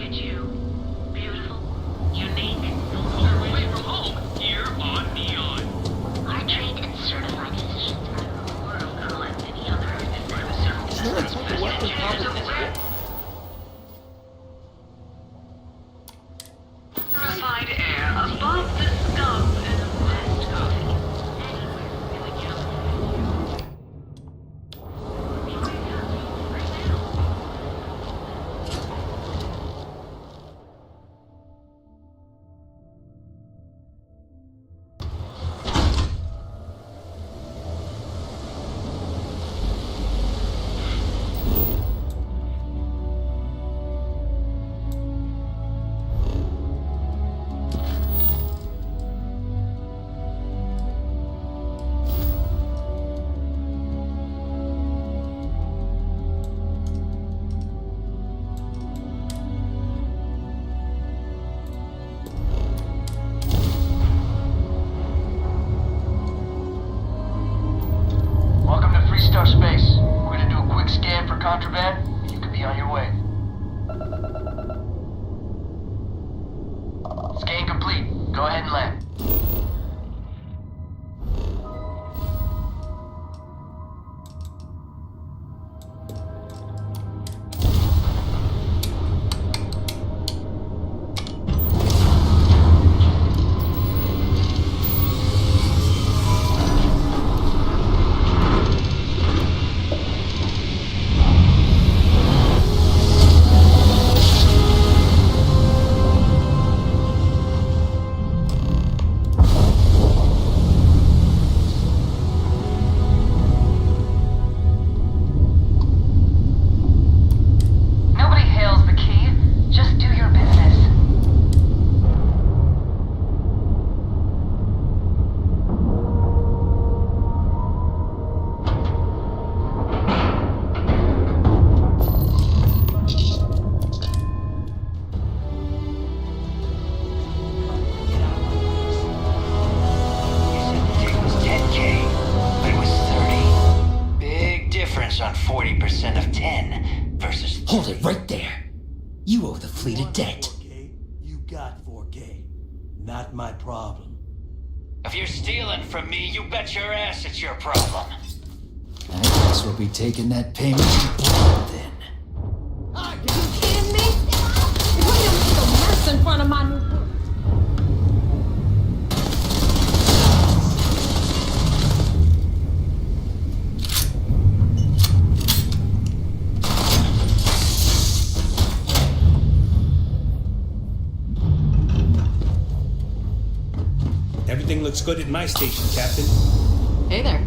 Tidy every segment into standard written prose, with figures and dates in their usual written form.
at you. Beautiful, unique. You're away from home, here on Neon. Our trained and certified physicians are more cool than any other. Purified air above the scum and the best coffee. Space. We're gonna do a quick scan for contraband, and you can be on your way. Scan complete. Go ahead and land. On 40% of 10 versus 30. Hold it right there. You owe the fleet a debt. 4K? You got 4K. Not my problem. If you're stealing from me, you bet your ass it's your problem. I guess we'll be taking that payment then. Are you kidding me? If we don't make a mess in front of my new... Everything looks good at my station, Captain. Hey there.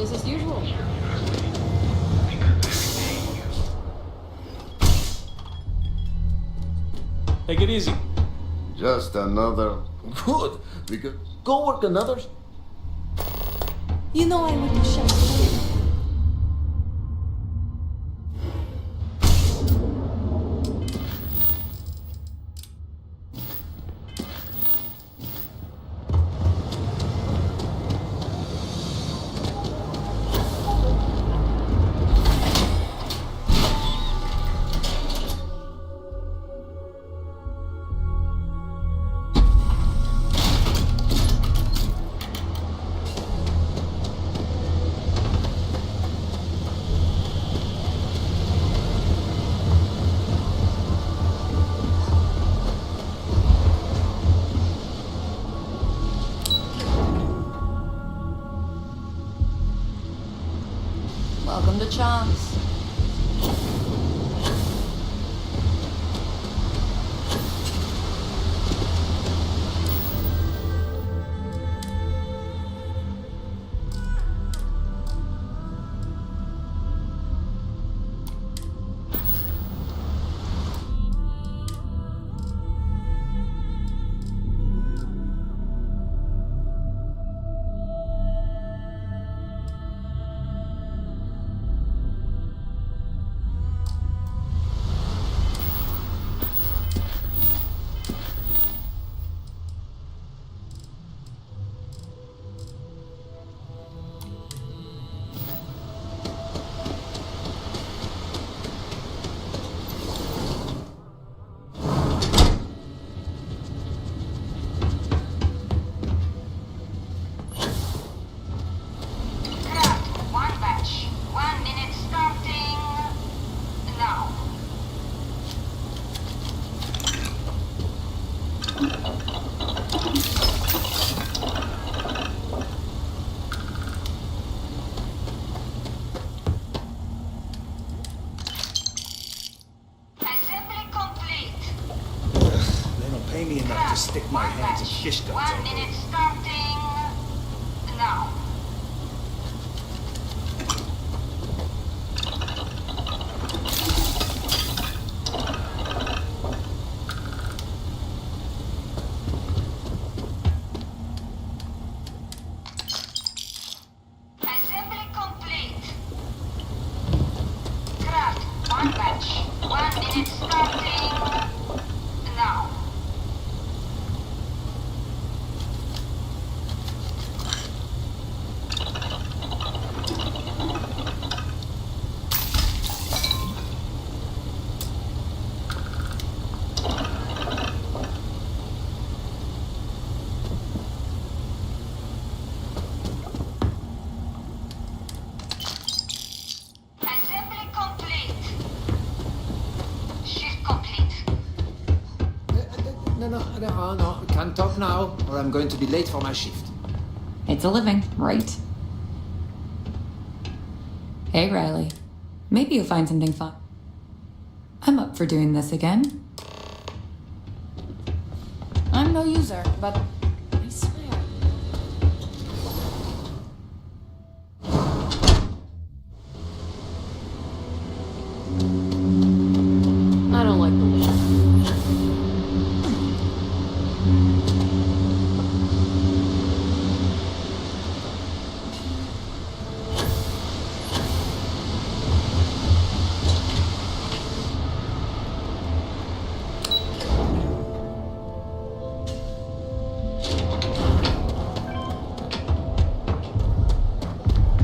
Business as usual. Take it easy. Just another. Good. We could go work another. You know I wouldn't shut you. Welcome to Chance. One batch. 1 minute starting now. Assembly complete. They don't pay me enough to stick my hands in fish guns 1 all minute day. starting now. Assembly complete. Craft 1 batch. 1 minute starting now. Assembly complete. Shift complete. No. Can't talk now, or I'm going to be late for my shift. It's a living, right? Hey, Riley. Maybe you'll find something fun. I'm up for doing this again. I'm no user, but I swear. I don't like the look.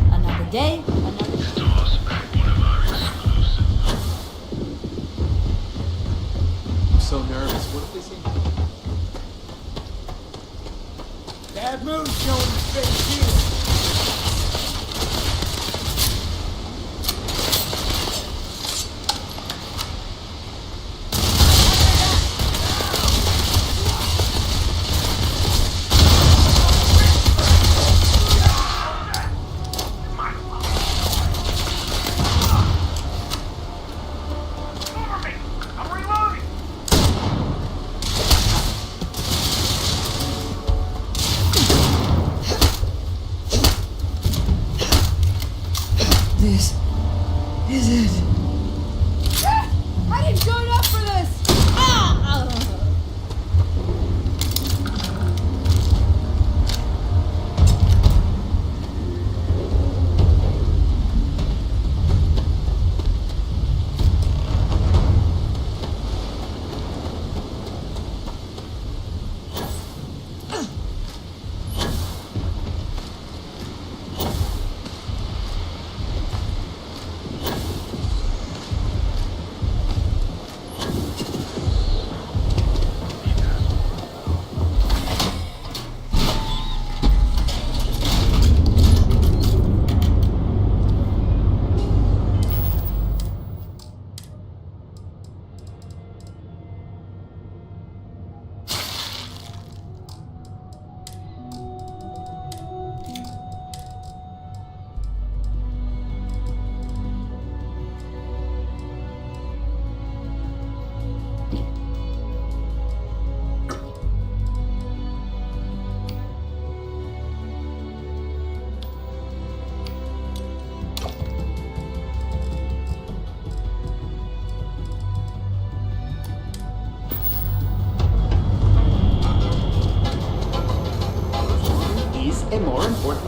Another day, another. I'm so nervous. What if they say? Bad mood showing his face here.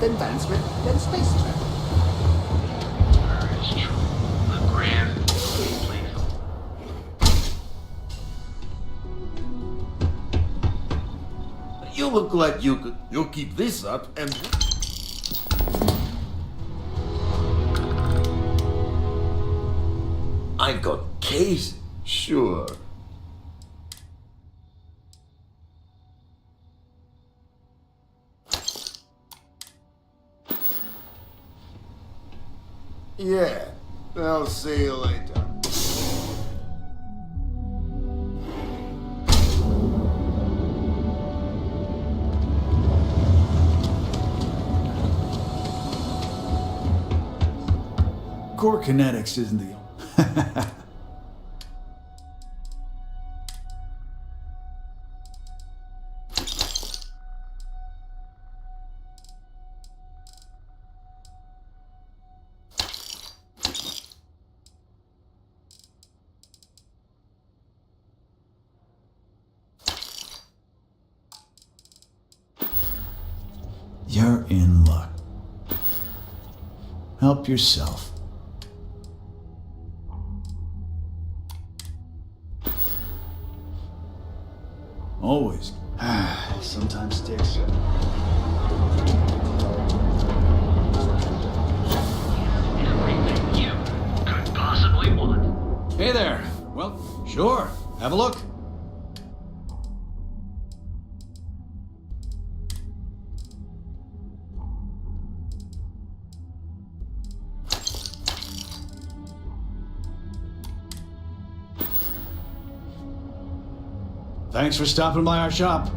advancement than space travel. It's true. The grand lethal. You look like you'll keep this up and... I got case, sure. Yeah, I'll see you later. Core kinetics isn't the only. You're in luck. Help yourself. Always. Sometimes sticks. Everything you could possibly want. Hey there. Well, sure. Have a look. Thanks for stopping by our shop.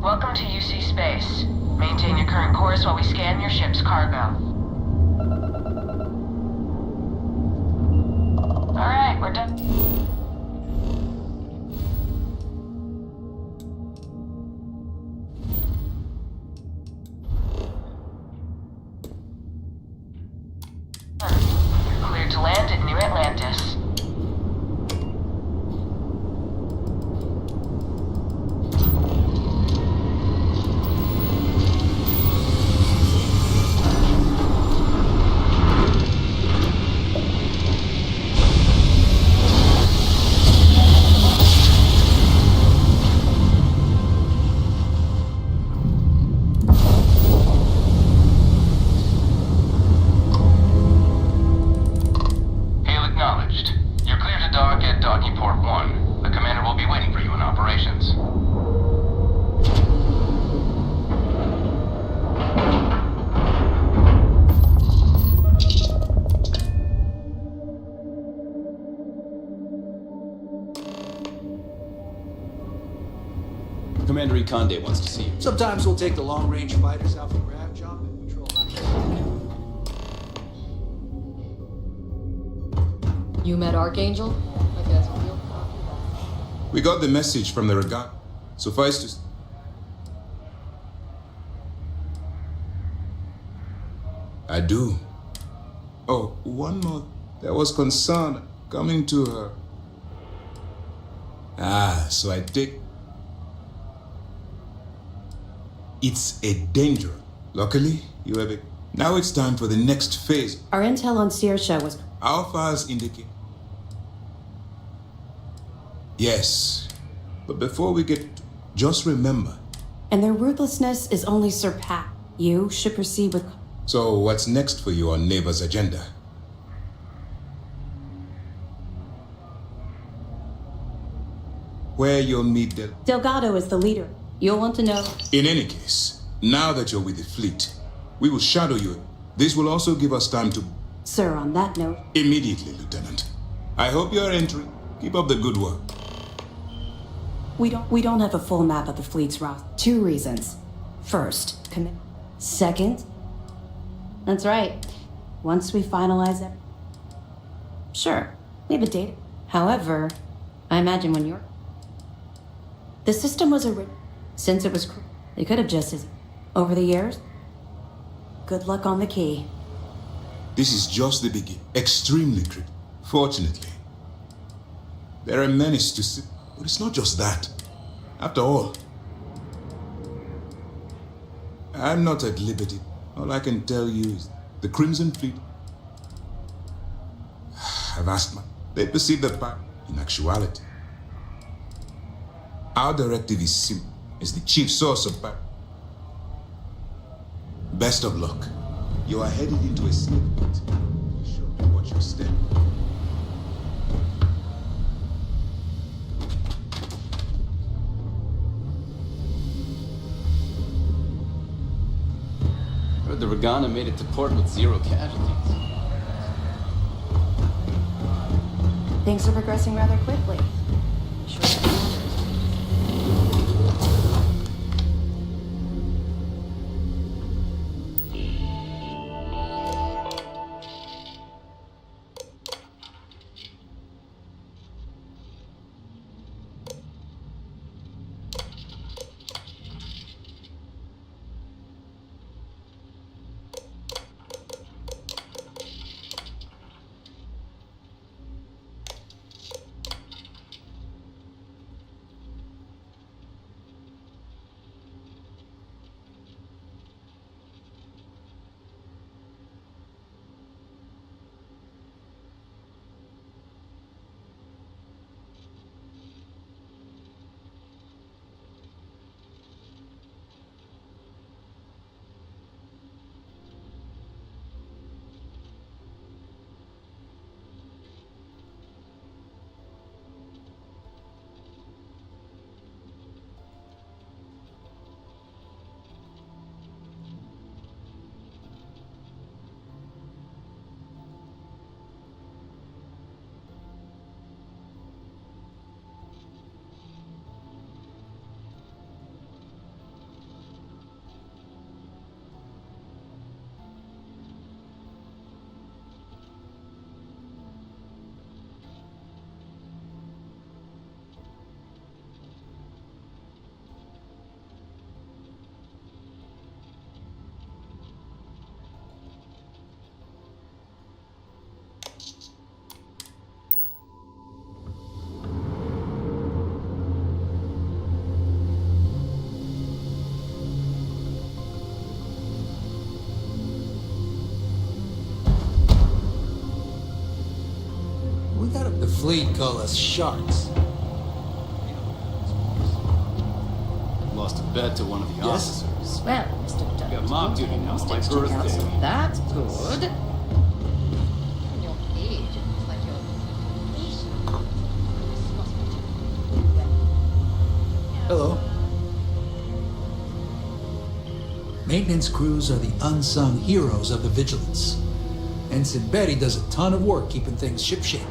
Welcome to UC Space. Maintain your current course while we scan your ship's cargo. Alright, we're done. You're cleared to land at New Atlantis. You're clear to dock at docking port 1. The commander will be waiting for you in operations. Commander Ikonde wants to see you. Sometimes we'll take the long-range fighters out for grav jump and patrol high. You met Archangel? Like that's real. We got the message from the regatta. Suffice to... I do. Oh, one more. There was concern coming to her. So I take... It's a danger. Luckily, you have it. Now it's time for the next phase. Our intel on Saoirse was... Our files indicate... Yes. But before we get... Just remember. And their ruthlessness is only surpassed. You should proceed with... So what's next for you on Neva's agenda? Where you'll meet Delgado is the leader. You'll want to know... In any case, now that you're with the fleet, we will shadow you. This will also give us time to... Sir, on that note... Immediately, Lieutenant. I hope you're entering. Keep up the good work. We don't have a full map of the fleet's route. 2 reasons. First, commit. Second... That's right. Once we finalize it... Sure, we have a date. However, I imagine when you're... The system was since it was... They could have just... Over the years? Good luck on the key. This is just the beginning. Extremely critical. Fortunately. There are many to see, but it's not just that. After all, I'm not at liberty. All I can tell you is the Crimson Fleet. I've asked they perceive the power. In actuality, our directive is simple. It's the chief source of power. Best of luck. You are headed into a snake pit. Be sure to watch your step. Heard the Regana made it to port with 0 casualties. Things are progressing rather quickly. Sure. The fleet call us sharks. Lost a bet to one of the Yes? officers. Well, Mr. Dunn. Got mob duty now on my Mr. birthday. Council, that's good. Your age, it's like your Hello. Maintenance crews are the unsung heroes of the Vigilance. Ensign Betty does a ton of work keeping things shipshape.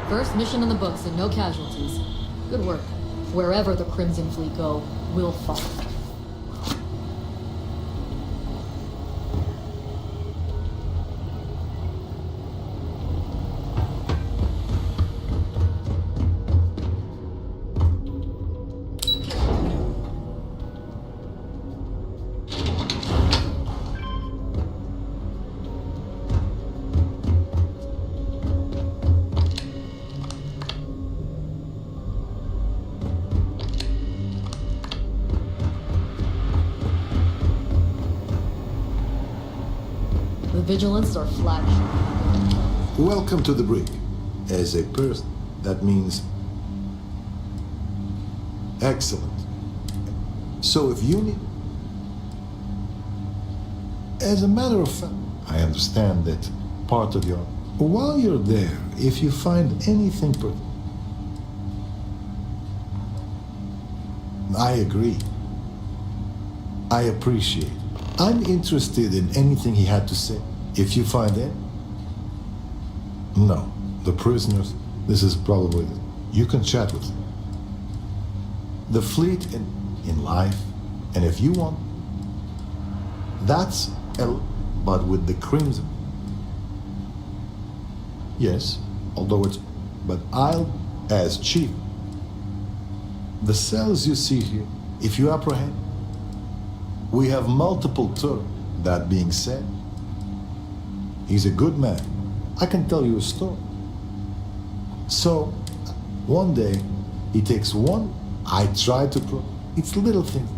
First mission in the books and no casualties. Good work. Wherever the Crimson Fleet go, we'll follow. The Vigilance are flagship. Welcome to the brig. As a person, that means excellent. So if you need... As a matter of fact, I understand that part of your... While you're there, if you find anything... I agree. I appreciate. I'm interested in anything he had to say. If you find it... No. The prisoners, this is probably... You can chat with them. The fleet in life, and if you want... That's... But with the Crimson... Yes, although it's. But I'll, as chief. The cells you see here, if you apprehend, we have multiple turrets. That being said, he's a good man. I can tell you a story. So, one day, he takes one. I try to it's little things.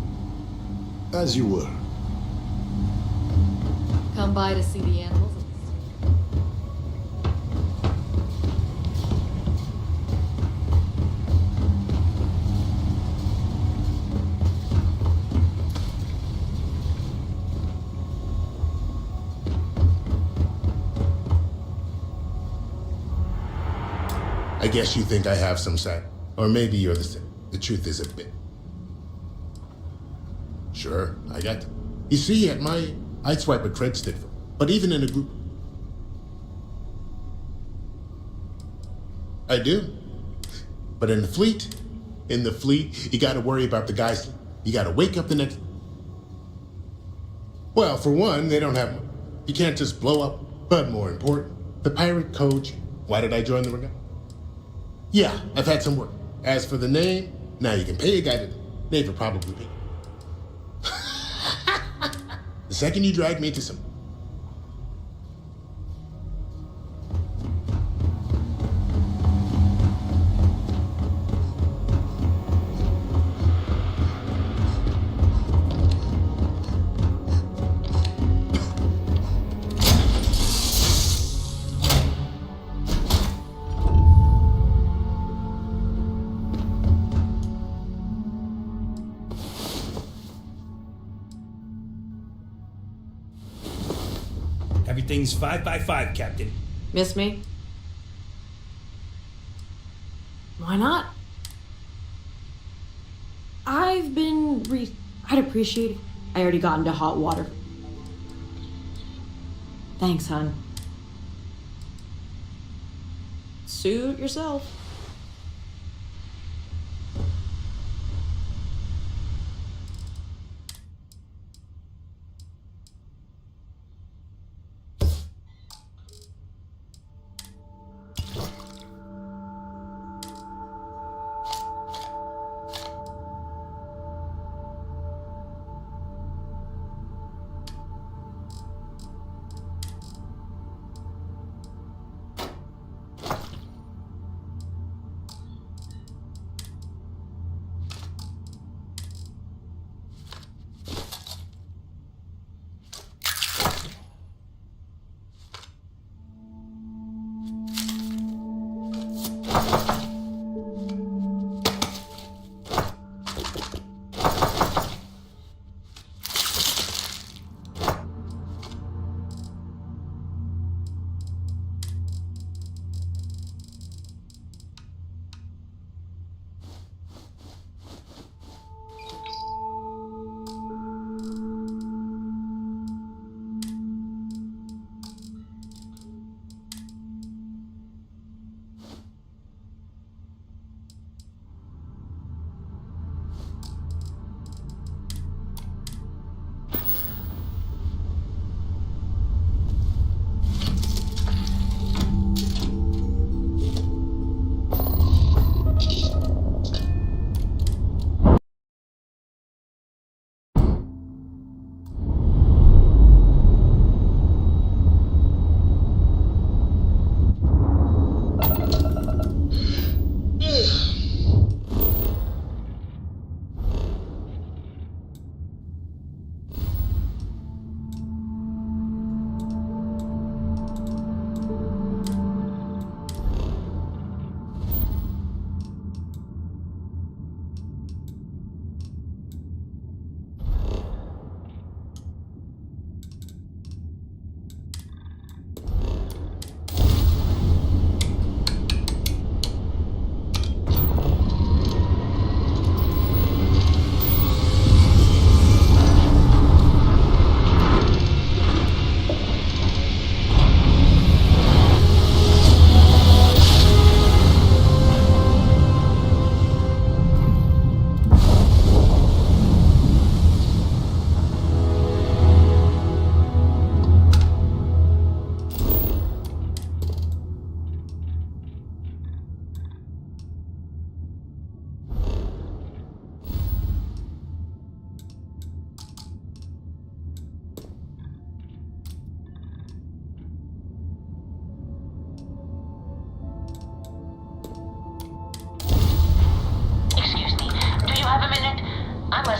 As you were. Come by to see the animals. I guess you think I have some sight. Or maybe you're the same. The truth is a bit. Sure, I got them. You see, I'd swipe a cred stick for. But even in a group. I do. But in the fleet, you gotta worry about the guys. You gotta wake up the next. Well, for one, they don't have. You can't just blow up. But more important, the pirate code. Why did I join the regatta? Yeah, I've had some work. As for the name, now you can pay a guy to. Neighbor probably pay. The second you drag me into some. Everything's 5 by 5, Captain. Miss me? Why not? I've been I'd appreciate it. I already got into hot water. Thanks, hon. Suit yourself.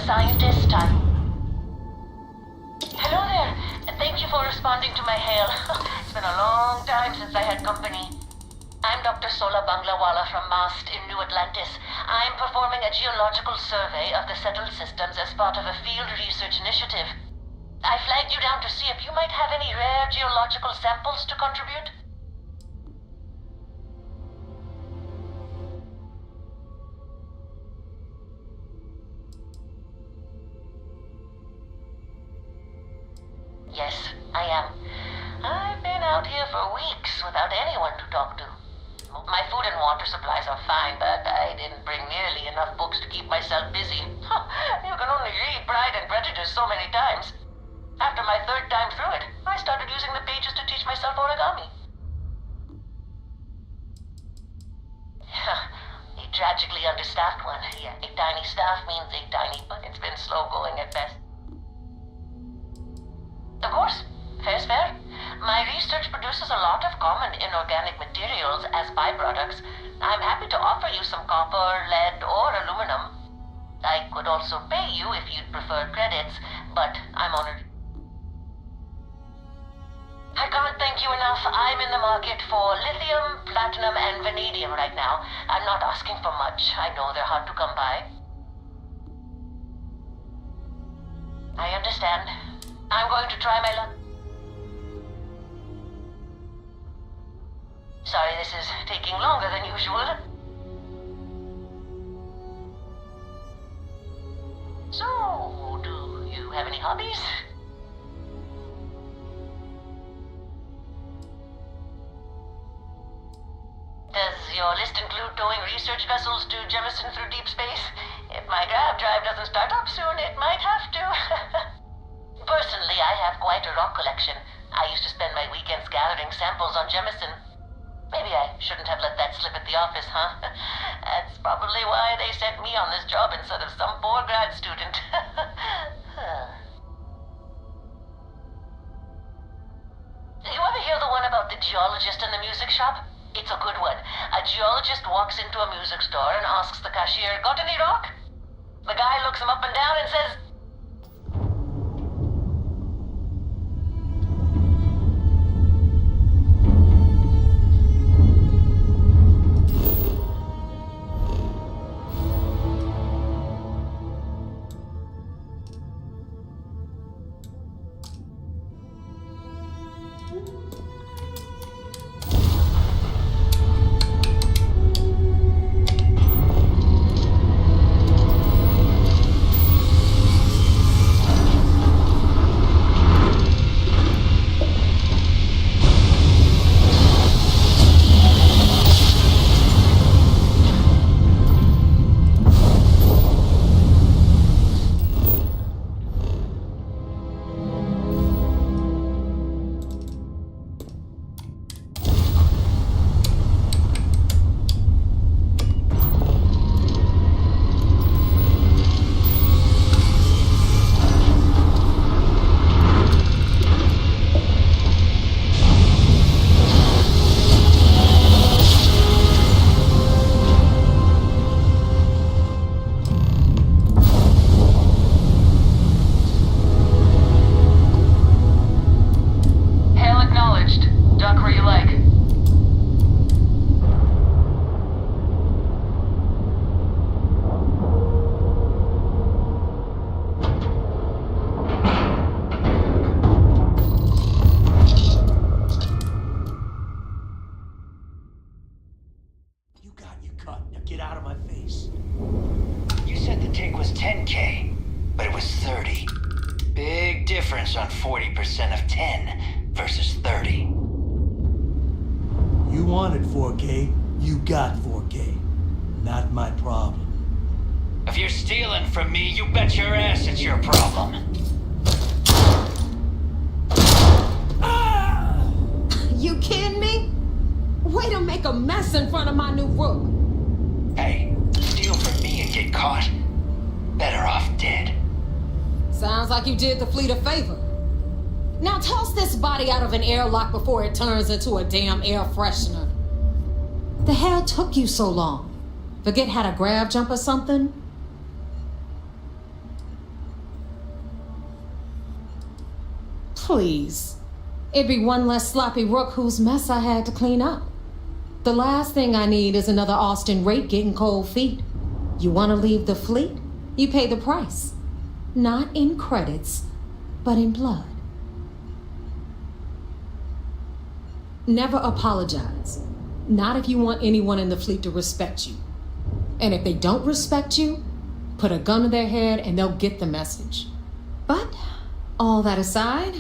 scientist, Hello there, and thank you for responding to my hail. It's been a long time since I had company. I'm Dr. Sola Banglawala from MAST in New Atlantis. I'm performing a geological survey of the settled systems as part of a field research initiative. I flagged you down to see if you might have any rare geological samples to contribute. Yes, I am. I've been out here for weeks without anyone to talk to. My food and water supplies are fine, but I didn't bring nearly enough books to keep myself busy. You can only read Pride and Prejudice so many times. After my third time through it, I started using the pages to teach myself origami. A tragically understaffed one. Yeah, a tiny staff means a tiny, but it's been slow going at best. Of course, fair's fair. My research produces a lot of common inorganic materials as byproducts. I'm happy to offer you some copper, lead, or aluminum. I could also pay you if you'd prefer credits, but I'm honored. I can't thank you enough. I'm in the market for lithium, platinum, and vanadium right now. I'm not asking for much. I know they're hard to come by. I understand. I'm going to try my luck. Sorry this is taking longer than usual. So, do you have any hobbies? Does your list include towing research vessels to Jemison through deep space? If my grab drive doesn't start up soon, it might have to. Personally, I have quite a rock collection. I used to spend my weekends gathering samples on Jemison. Maybe I shouldn't have let that slip at the office, huh? That's probably why they sent me on this job instead of some poor grad student. You ever hear the one about the geologist in the music shop? It's a good one. A geologist walks into a music store and asks the cashier, "Got any rock?" The guy looks him up and down and says, Get out of my face. You said the take was 10K, but it was 30. Big difference on 40% of 10 versus 30. You wanted 4K, you got 4K. Not my problem. If you're stealing from me, you bet your ass it's your problem. You kidding me? Way to make a mess in front of my new rook. Hey, steal from me and get caught. Better off dead. Sounds like you did the fleet a favor. Now toss this body out of an airlock before it turns into a damn air freshener. The hell took you so long? Forget how to grab jump or something? Please. It'd be one less sloppy rook whose mess I had to clean up. The last thing I need is another Austin rake getting cold feet. You want to leave the fleet? You pay the price. Not in credits, but in blood. Never apologize. Not if you want anyone in the fleet to respect you. And if they don't respect you, put a gun to their head and they'll get the message. But all that aside,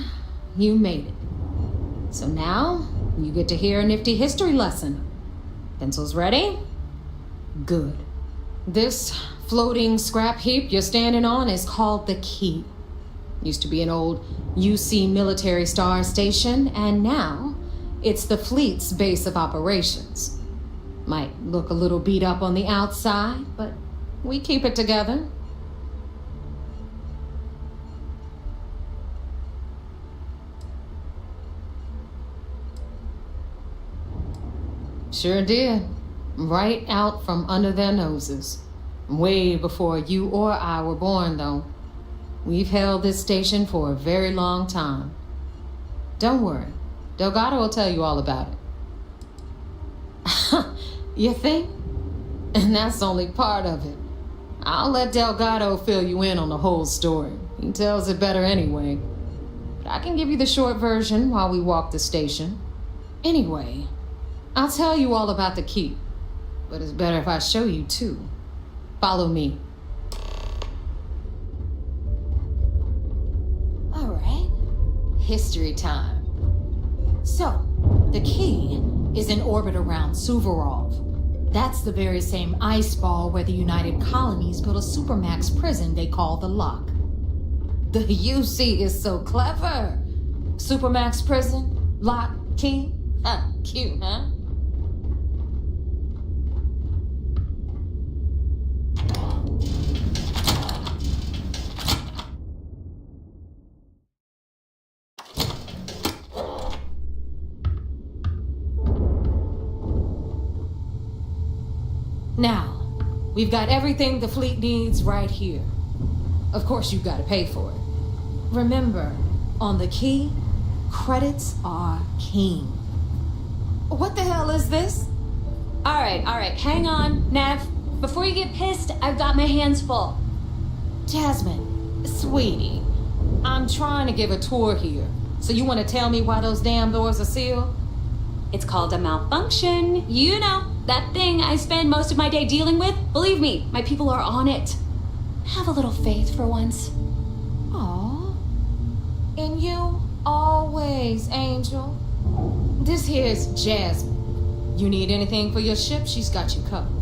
you made it. So now you get to hear a nifty history lesson. Pencils ready? Good. This floating scrap heap you're standing on is called the Key. Used to be an old UC military star station, and now it's the fleet's base of operations. Might look a little beat up on the outside, but we keep it together. Sure did. Right out from under their noses. Way before you or I were born, though. We've held this station for a very long time. Don't worry. Delgado will tell you all about it. You think? And that's only part of it. I'll let Delgado fill you in on the whole story. He tells it better anyway. But I can give you the short version while we walk the station. Anyway, I'll tell you all about the Keep. But it's better if I show you too. Follow me. All right. History time. So, the Key is in orbit around Suvorov. That's the very same ice ball where the United Colonies built a supermax prison they call the Lock. The UC is so clever. Supermax prison, Lock, Key. Cute, huh? Now, we've got everything the fleet needs right here. Of course, you've got to pay for it. Remember, on the Key, credits are king. What the hell is this? All right, hang on, Nev. Before you get pissed, I've got my hands full. Jasmine, sweetie, I'm trying to give a tour here. So you want to tell me why those damn doors are sealed? It's called a malfunction. You know, that thing I spend most of my day dealing with. Believe me, my people are on it. Have a little faith for once. Aw. And you always, Angel. This here's Jasmine. You need anything for your ship, she's got you covered.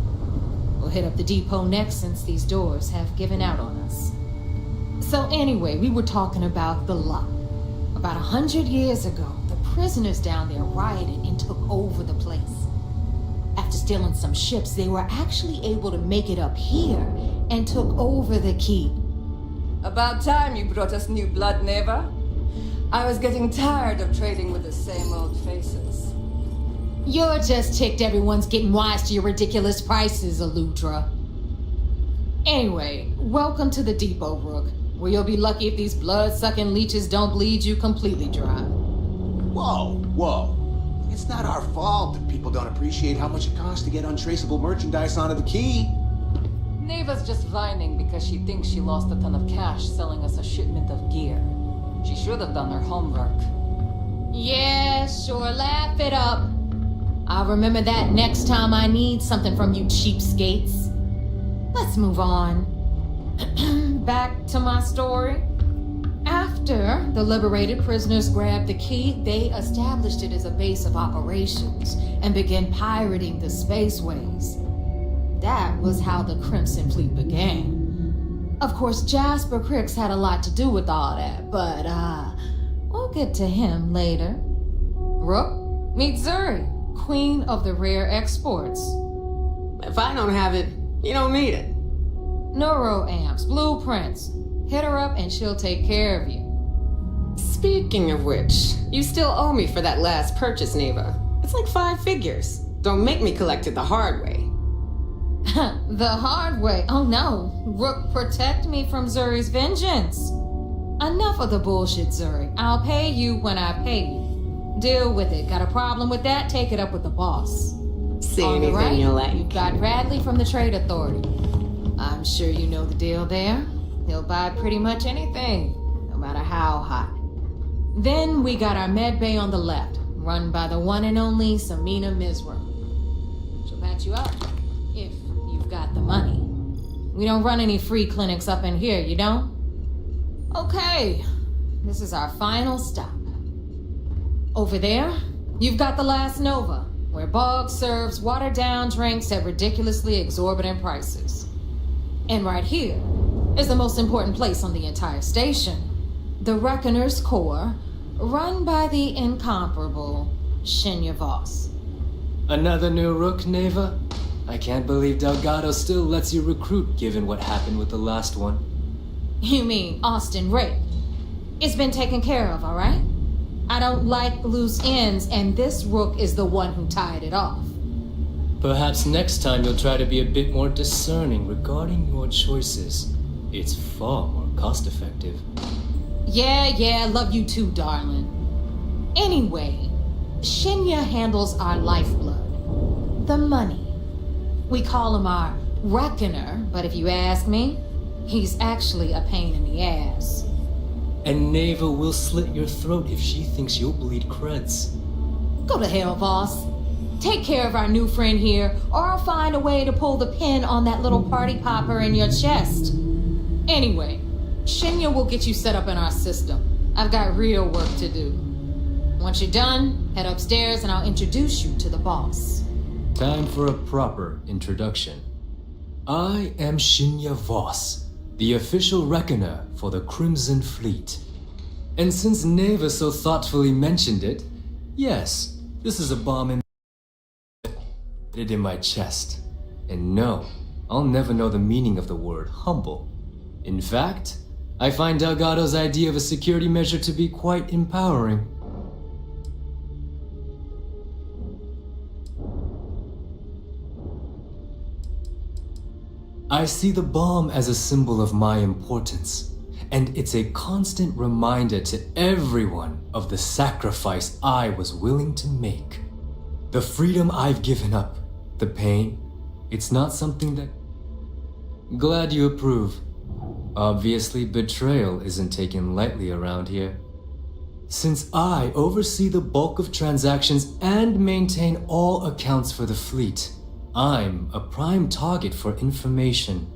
We'll hit up the depot next since these doors have given out on us. So anyway, we were talking about the Lock. About 100 years ago, the prisoners down there rioted and took over the place. After stealing some ships, they were actually able to make it up here and took over the Key. About time you brought us new blood, Neva. I was getting tired of trading with the same old faces. You're just ticked everyone's getting wise to your ridiculous prices, Aludra. Anyway, welcome to the depot, Rook, where you'll be lucky if these blood-sucking leeches don't bleed you completely dry. Whoa. It's not our fault that people don't appreciate how much it costs to get untraceable merchandise onto the Key. Neva's just whining because she thinks she lost a ton of cash selling us a shipment of gear. She should have done her homework. Yeah, sure, laugh it up. I'll remember that next time I need something from you cheapskates. Let's move on. Back to my story. After the liberated prisoners grabbed the Key, they established it as a base of operations and began pirating the spaceways. That was how the Crimson Fleet began. Of course, Jasper Cricks had a lot to do with all that, but we'll get to him later. Rook, meet Zuri, queen of the rare exports. If I don't have it, you don't need it. Neuroamps, blueprints. Hit her up and she'll take care of you. Speaking of which, you still owe me for that last purchase, Neva. It's like 5 figures. Don't make me collect it the hard way. The hard way? Oh no. Rook, protect me from Zuri's vengeance. Enough of the bullshit, Zuri. I'll pay you when I pay you. Deal with it. Got a problem with that? Take it up with the boss. See On the anything right, you like. you've got Bradley from the Trade Authority. I'm sure you know the deal there. He'll buy pretty much anything, no matter how hot. Then we got our med bay on the left, run by the one and only Samina Misra. She'll patch you up, if you've got the money. We don't run any free clinics up in here, you don't? Okay, this is our final stop. Over there, you've got the Last Nova, where Bog serves watered-down drinks at ridiculously exorbitant prices. And right here is the most important place on the entire station, the Reckoner's Core, run by the incomparable Shinya Voss. Another new rook, Neva? I can't believe Delgado still lets you recruit given what happened with the last one. You mean Austin Ray? It's been taken care of, all right? I don't like loose ends, and this rook is the one who tied it off. Perhaps next time you'll try to be a bit more discerning regarding your choices. It's far more cost-effective. Yeah, love you too, darling. Anyway, Shinya handles our lifeblood. The money. We call him our Reckoner, but if you ask me, he's actually a pain in the ass. And Neva will slit your throat if she thinks you'll bleed creds. Go to hell, boss. Take care of our new friend here, or I'll find a way to pull the pin on that little party popper in your chest. Anyway, Shinya will get you set up in our system. I've got real work to do. Once you're done, head upstairs and I'll introduce you to the boss. Time for a proper introduction. I am Shinya Voss, the official reckoner for the Crimson Fleet. And since Neva so thoughtfully mentioned it, yes, this is a bomb embedded in my chest. And no, I'll never know the meaning of the word humble. In fact, I find Delgado's idea of a security measure to be quite empowering. I see the bomb as a symbol of my importance, and it's a constant reminder to everyone of the sacrifice I was willing to make. The freedom I've given up, the pain, it's not something that... Glad you approve. Obviously, betrayal isn't taken lightly around here. Since I oversee the bulk of transactions and maintain all accounts for the fleet, I'm a prime target for information.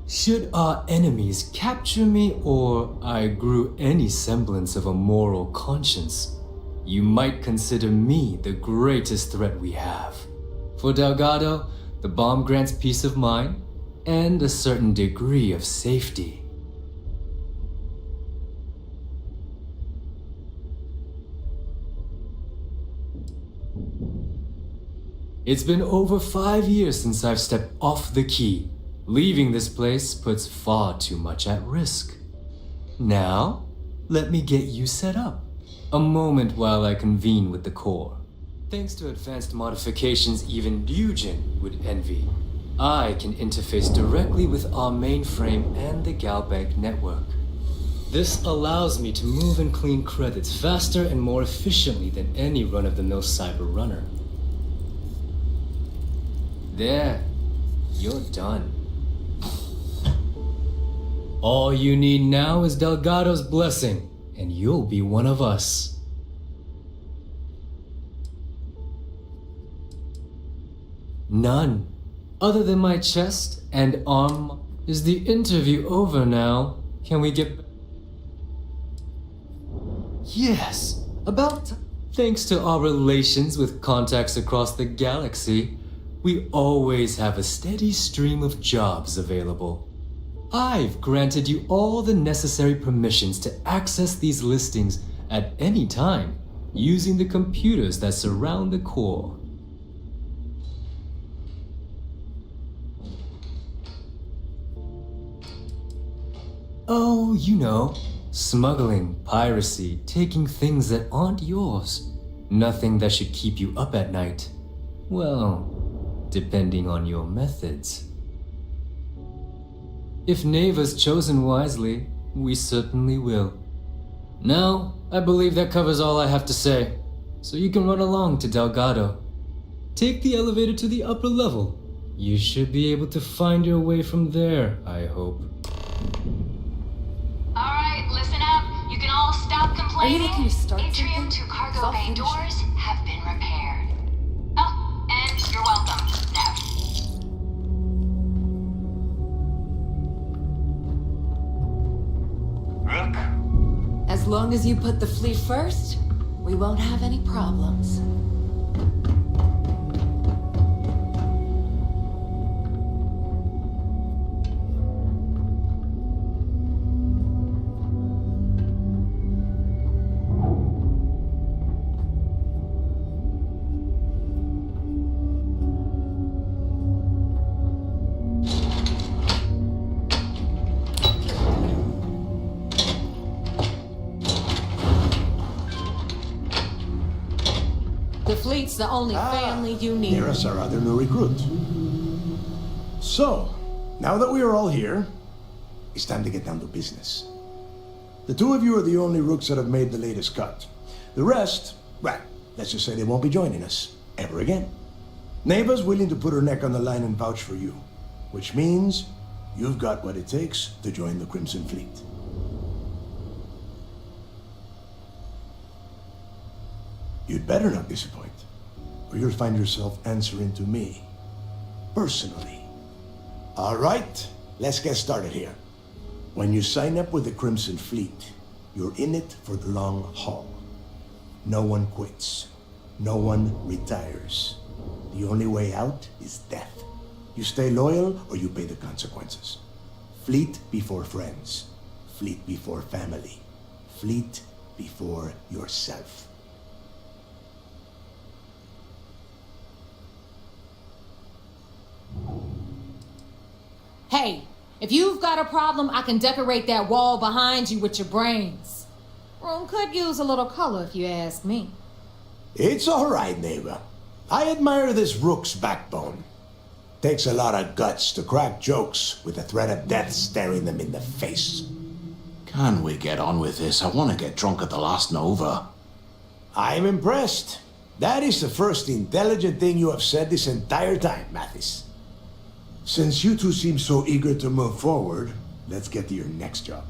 Should our enemies capture me or I grew any semblance of a moral conscience, you might consider me the greatest threat we have. For Delgado, the bomb grants peace of mind and a certain degree of safety. It's been over 5 years since I've stepped off the key. Leaving this place puts far too much at risk. Now, let me get you set up. A moment while I convene with the core. Thanks to advanced modifications even Ryujin would envy, I can interface directly with our mainframe and the Galbank network. This allows me to move and clean credits faster and more efficiently than any run-of-the-mill cyber runner. There, you're done. All you need now is Delgado's blessing, and you'll be one of us. None. Other than my chest and arm. Is the interview over now? Can we get... Yes, about... Thanks to our relations with contacts across the galaxy, we always have a steady stream of jobs available. I've granted you all the necessary permissions to access these listings at any time, using the computers that surround the core. Oh, you know, smuggling, piracy, taking things that aren't yours. Nothing that should keep you up at night. Well, depending on your methods. If Neva's chosen wisely, We certainly will. Now, I believe that covers all I have to say, so you can run along to Delgado. Take the elevator to the upper level. You should be able to find your way from there, I hope. Alright, listen up. You can all stop complaining. Are you looking to start Atrium something? to cargo I'll bay finish doors have been repaired. Oh, and you're welcome. Now. Rook? As long as you put the fleet first, we won't have any problems. The fleet's the only family you need. Here is our other new recruit. So, now that we are all here, it's time to get down to business. The two of you are the only rooks that have made the latest cut. The rest, well, let's just say they won't be joining us ever again. Neva's willing to put her neck on the line and vouch for you, which means you've got what it takes to join the Crimson Fleet. You'd better not disappoint, or you'll find yourself answering to me, personally. All right, let's get started here. When you sign up with the Crimson Fleet, you're in it for the long haul. No one quits. No one retires. The only way out is death. You stay loyal or you pay the consequences. Fleet before friends. Fleet before family. Fleet before yourself. Hey, if you've got a problem, I can decorate that wall behind you with your brains. Room could use a little color if you ask me. It's all right, neighbor. I admire this rook's backbone. Takes a lot of guts to crack jokes with the threat of death staring them in the face. Can we get on with this? I want to get drunk at the last Nova. I'm impressed. That is the first intelligent thing you have said this entire time, Mathis. Since you two seem so eager to move forward, let's get to your next job.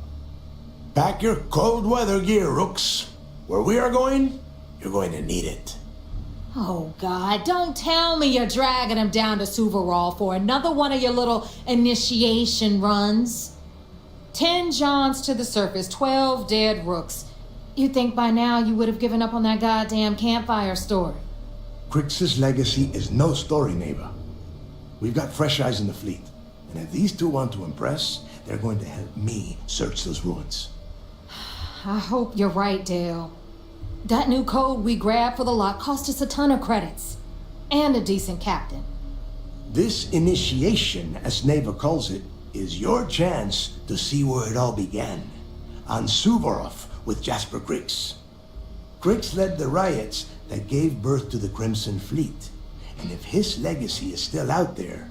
Pack your cold weather gear, rooks. Where we are going, you're going to need it. Oh, God, don't tell me you're dragging him down to Suvarol for another one of your little initiation runs. 10 Johns to the surface, 12 dead rooks. You'd think by now you would have given up on that goddamn campfire story. Crix's legacy is no story, neighbor. We've got fresh eyes in the fleet, and if these two want to impress, they're going to help me search those ruins. I hope you're right, Dale. That new code we grabbed for the lock cost us a ton of credits. And a decent captain. This initiation, as Neva calls it, is your chance to see where it all began. On Suvorov with Jasper Crix. Crix led the riots that gave birth to the Crimson Fleet. And if his legacy is still out there,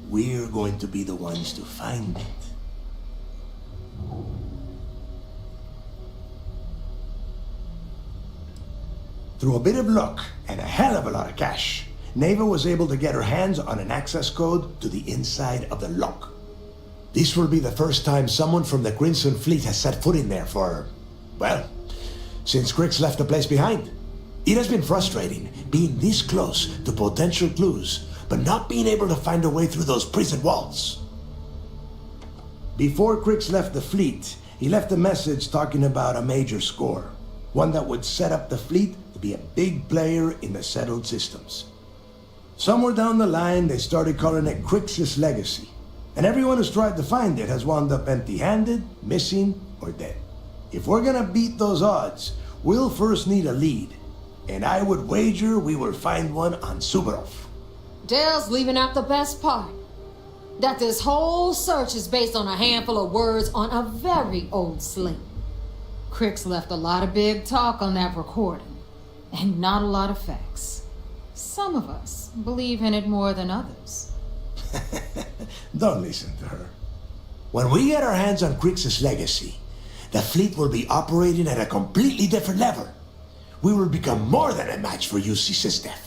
we're going to be the ones to find it. Through a bit of luck and a hell of a lot of cash, Neva was able to get her hands on an access code to the inside of the lock. This will be the first time someone from the Crimson Fleet has set foot in there for, well, since Crix left the place behind. It has been frustrating being this close to potential clues, but not being able to find a way through those prison walls. Before Crix left the fleet, he left a message talking about a major score, one that would set up the fleet to be a big player in the settled systems. Somewhere down the line, they started calling it Crix's legacy, and everyone who's tried to find it has wound up empty-handed, missing, or dead. If we're gonna beat those odds, we'll first need a lead. And I would wager we will find one on Suvorov. Dale's leaving out the best part. That this whole search is based on a handful of words on a very old slate. Crix left a lot of big talk on that recording, and not a lot of facts. Some of us believe in it more than others. Don't listen to her. When we get our hands on Crix's legacy, the fleet will be operating at a completely different level. We will become more than a match for UC Systef.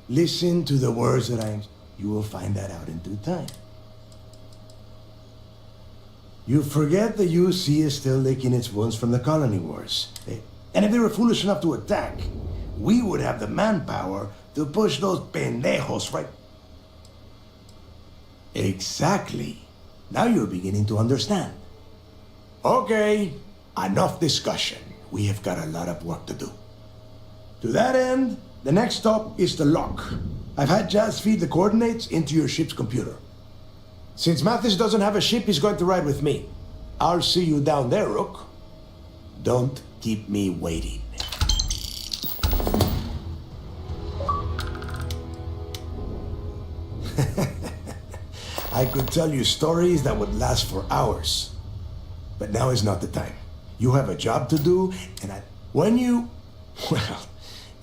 Listen to the words that you will find that out in due time. You forget the UC is still licking its wounds from the colony wars. And if they were foolish enough to attack, we would have the manpower to push those pendejos right... Exactly. Now you're beginning to understand. Okay, enough discussion. We have got a lot of work to do. To that end, the next stop is the lock. I've had Jazz feed the coordinates into your ship's computer. Since Mathis doesn't have a ship, he's going to ride with me. I'll see you down there, Rook. Don't keep me waiting. I could tell you stories that would last for hours. But now is not the time. You have a job to do, and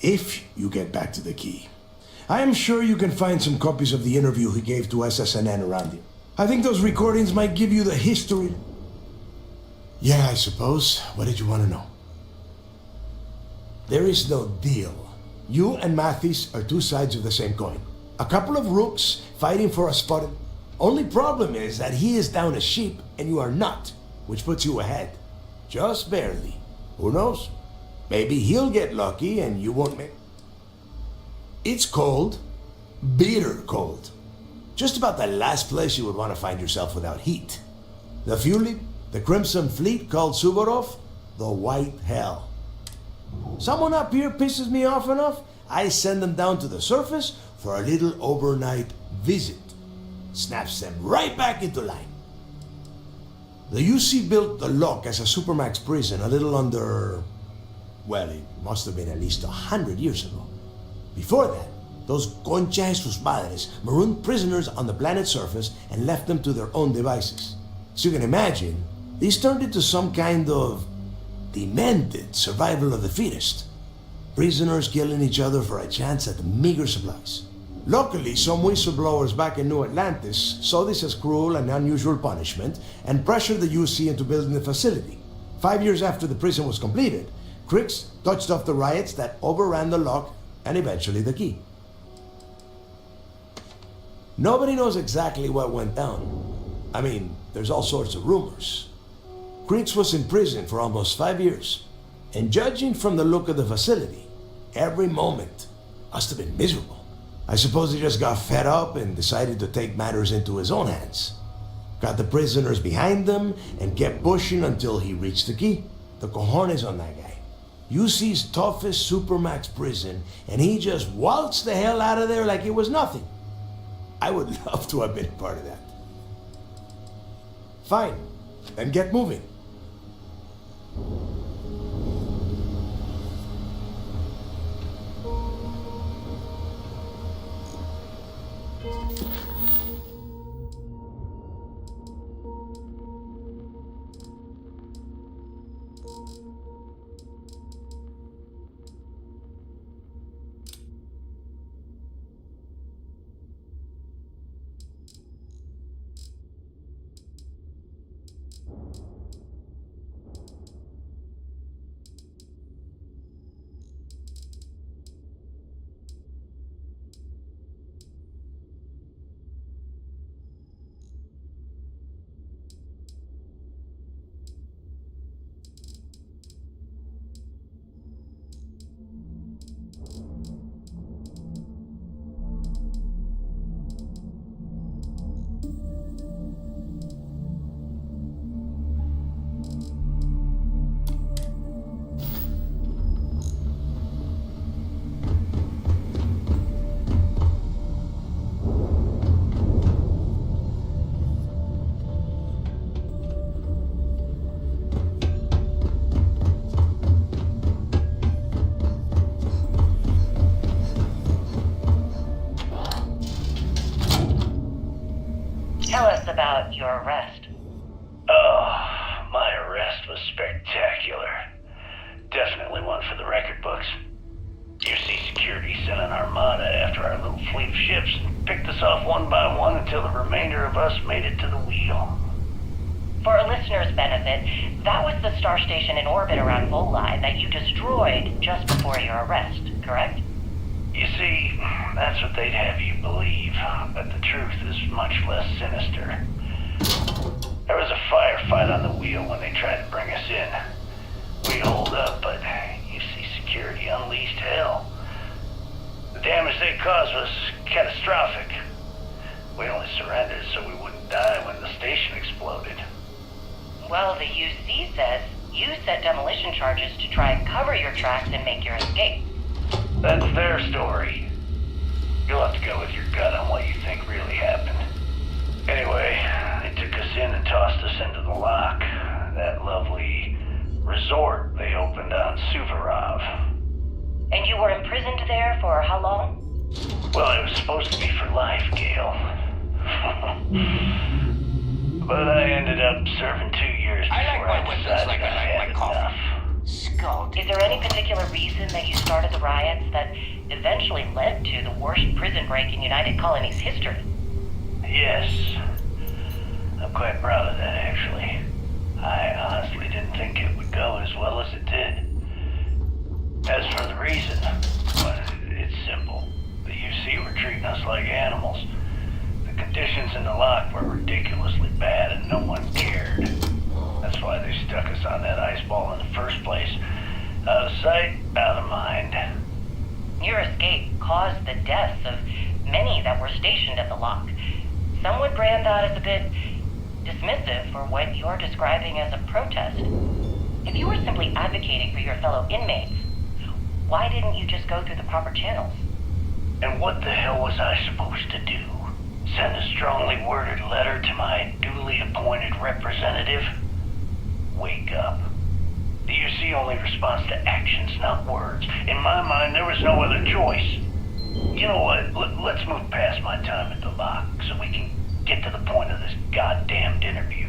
if you get back to the key, I am sure you can find some copies of the interview he gave to SSNN around here. I think those recordings might give you the history. Yeah, I suppose. What did you want to know? There is no deal. You and Mathis are two sides of the same coin. A couple of rooks fighting for a spot. Only problem is that he is down a sheep and you are not, which puts you ahead. Just barely. Who knows? Maybe he'll get lucky and you won't make... It's cold. Bitter cold. Just about the last place you would want to find yourself without heat. The Fulip, the Crimson Fleet called Suvorov, the White Hell. Someone up here pisses me off enough, I send them down to the surface for a little overnight visit. Snaps them right back into line. The UC built the Lock as a Supermax prison a little under... Well, it must have been at least 100 years ago. Before that, those concha de sus madres marooned prisoners on the planet's surface and left them to their own devices. So you can imagine, these turned into some kind of demented survival of the fittest. Prisoners killing each other for a chance at meager supplies. Luckily, some whistleblowers back in New Atlantis saw this as cruel and unusual punishment and pressured the UC into building the facility. 5 years after the prison was completed, Crix touched off the riots that overran the Lock and eventually the key. Nobody knows exactly what went down. I mean, there's all sorts of rumors. Crix was in prison for almost 5 years, and judging from the look of the facility, every moment must have been miserable. I suppose he just got fed up and decided to take matters into his own hands. Got the prisoners behind them and kept pushing until he reached the key. The cojones on that guy. UC's toughest Supermax prison, and he just waltzed the hell out of there like it was nothing. I would love to have been a part of that. Fine, then get moving. Tell us about your arrest. Oh, my arrest was spectacular. Definitely one for the record books. You see security sent an armada after our little fleet of ships and picked us off one by one until the remainder of us made it to the wheel. For our listeners' benefit, that was the star station in orbit around Volii that you destroyed just before your arrest, correct? You see, that's what they'd have you believe, but the truth is much less sinister. There was a firefight on the wheel when they tried to bring us in. We holed up, but you see security unleashed hell. The damage they caused was catastrophic. We only surrendered so we wouldn't die when the station exploded. Well, the UC says you set demolition charges to try and cover your tracks and make your escape. That's their story. You'll have to go with your gut on what you think really happened. Anyway, they took us in and tossed us into the lock. That lovely resort they opened on Suvorov. And you were imprisoned there for how long? Well, it was supposed to be for life, Gale. But I ended up serving 2 years before I decided I had enough. Skull. Is there any particular reason that you started the riots that eventually led to the worst prison break in United Colonies history? Yes. I'm quite proud of that, actually. I honestly didn't think it would go as well as it did. As for the reason, well, it's simple. The UC were treating us like animals. The conditions in the lock were ridiculously bad and no one cared. That's why they stuck us on that ice ball in the first place. Out of sight, out of mind. Your escape caused the deaths of many that were stationed at the lock. Some would brand that as a bit dismissive for what you're describing as a protest. If you were simply advocating for your fellow inmates, why didn't you just go through the proper channels? And what the hell was I supposed to do? Send a strongly worded letter to my duly appointed representative? Wake up. The UC only responds to actions, not words. In my mind, there was no other choice. You know what? Let's move past my time at the lock so we can get to the point of this goddamned interview.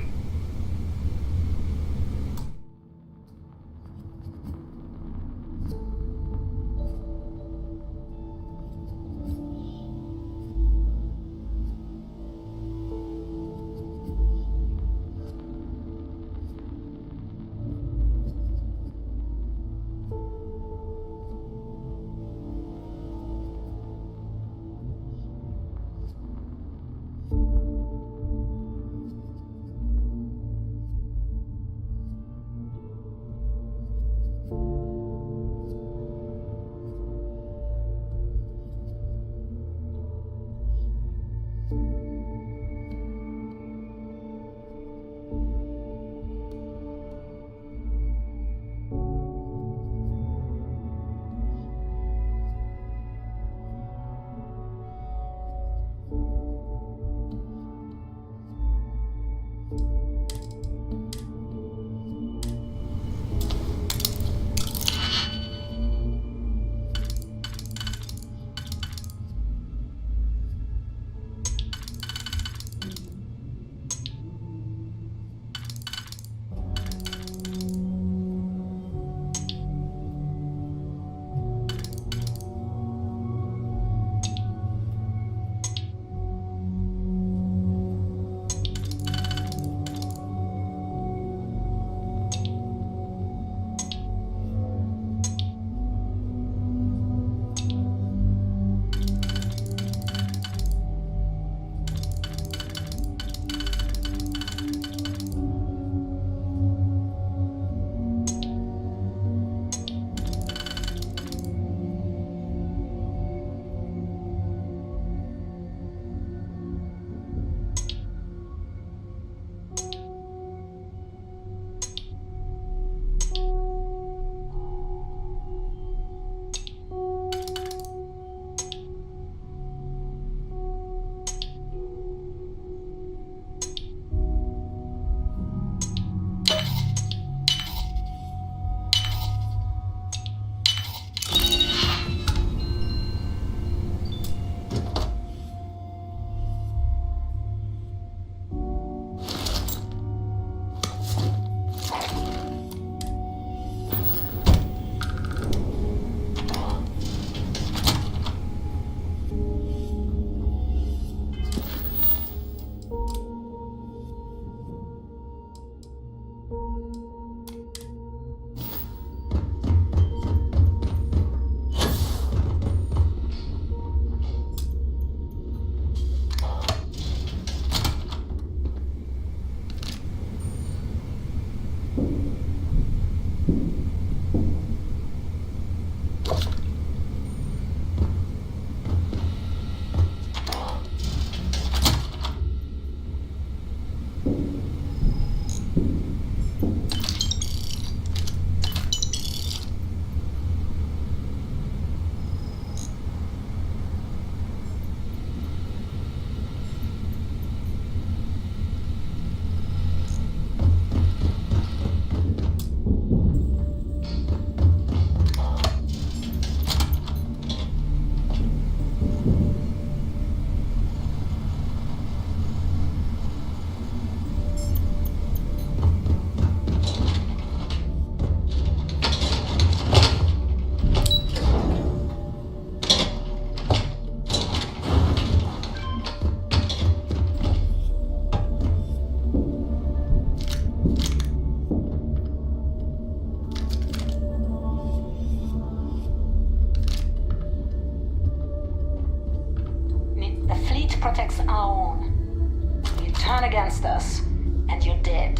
protects our own. You turn against us, and you're dead.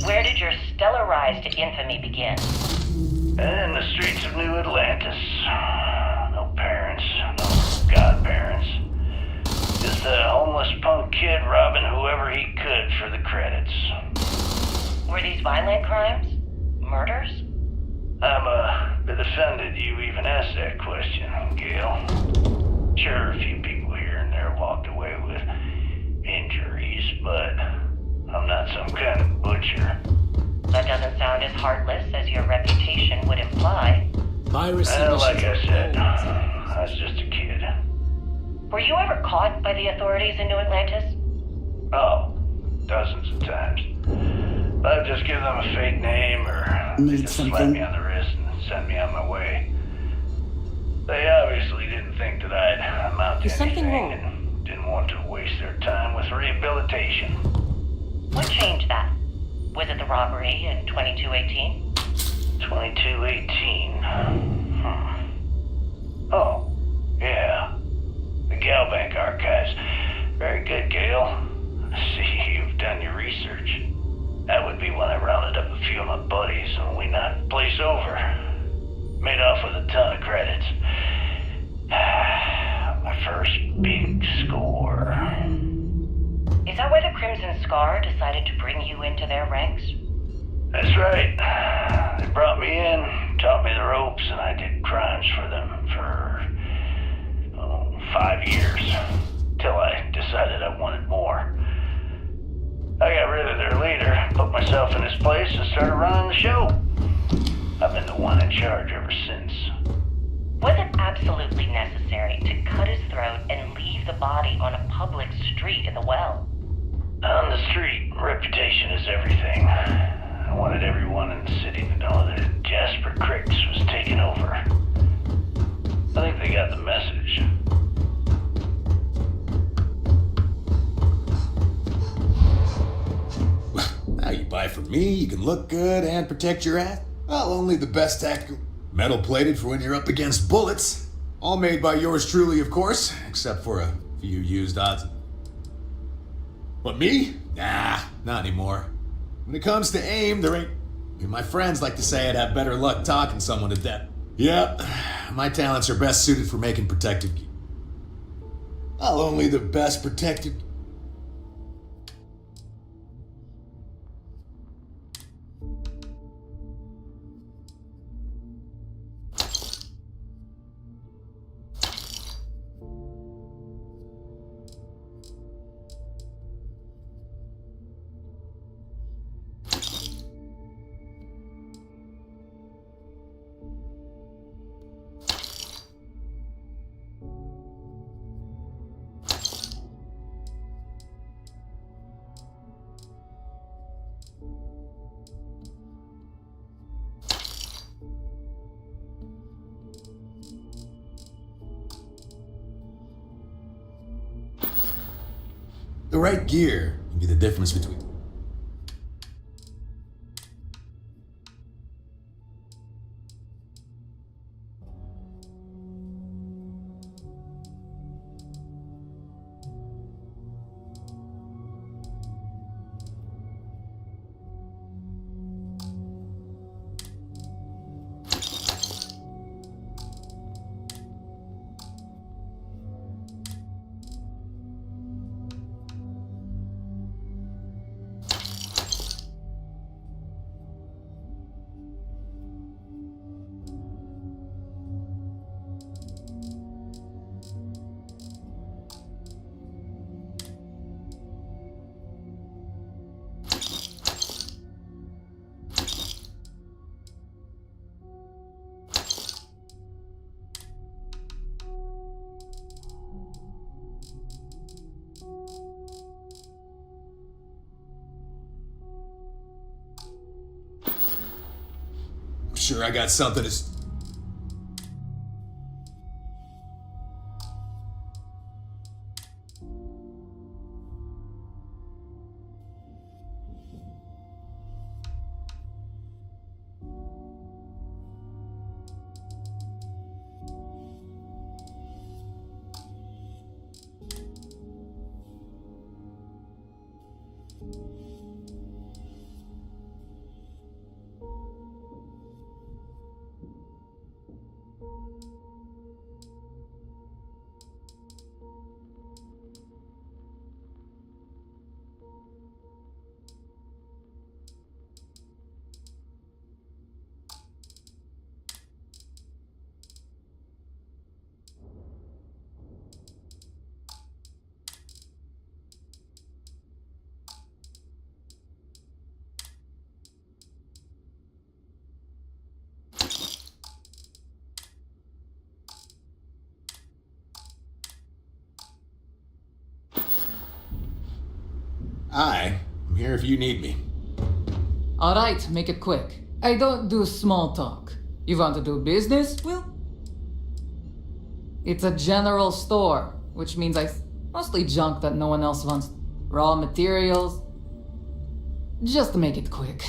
Where did your stellar rise to infamy begin? In the streets of New Atlantis. No parents, no godparents. Just a homeless punk kid robbing whoever he could for the credits. Were these violent crimes? Murders? I'm a bit offended you even asked that question, Gail. Sure, a few people here and there walked away with injuries, but I'm not some kind of butcher. That doesn't sound as heartless as your reputation would imply. Piracy. Well, like I said, I was just a kid. Were you ever caught by the authorities in New Atlantis? Oh, dozens of times. I'd just give them a fake name or they just slap me on the wrist and send me on my way. They obviously didn't think that I'd amount to anything and didn't want to waste their time with rehabilitation. What changed that? Was it the robbery in 2218? 2218? Oh, yeah. The Galbank archives. Very good, Gail. See, you've done your research. That would be when I rounded up a few of my buddies and we knocked the place over. Made off with a ton of credits. My first big score. Is that why the Crimson Scar decided to bring you into their ranks? That's right. They brought me in, taught me the ropes, and I did crimes for them for 5 years. Till I decided I wanted more. I got rid of their leader, put myself in his place, and started running the show. I've been the one in charge ever since. Was it absolutely necessary to cut his throat and leave the body on a public street in the well? On the street, reputation is everything. I wanted everyone in the city to know that Jasper Cricks was taking over. I think they got the message. Now you buy from me, you can look good and protect your ass. Well, only the best tactical. Metal plated for when you're up against bullets. All made by yours truly, of course, except for a few used odds. But me? Nah, not anymore. When it comes to aim, there ain't... My friends like to say I'd have better luck talking someone to death. Yep, my talents are best suited for making protective gear. Well, only the best protective... The right gear can be the difference between... Sure, I got something to... I'm here if you need me. Alright, make it quick. I don't do small talk. You want to do business? Well, it's a general store, which means mostly junk that no one else wants. Raw materials. Just make it quick.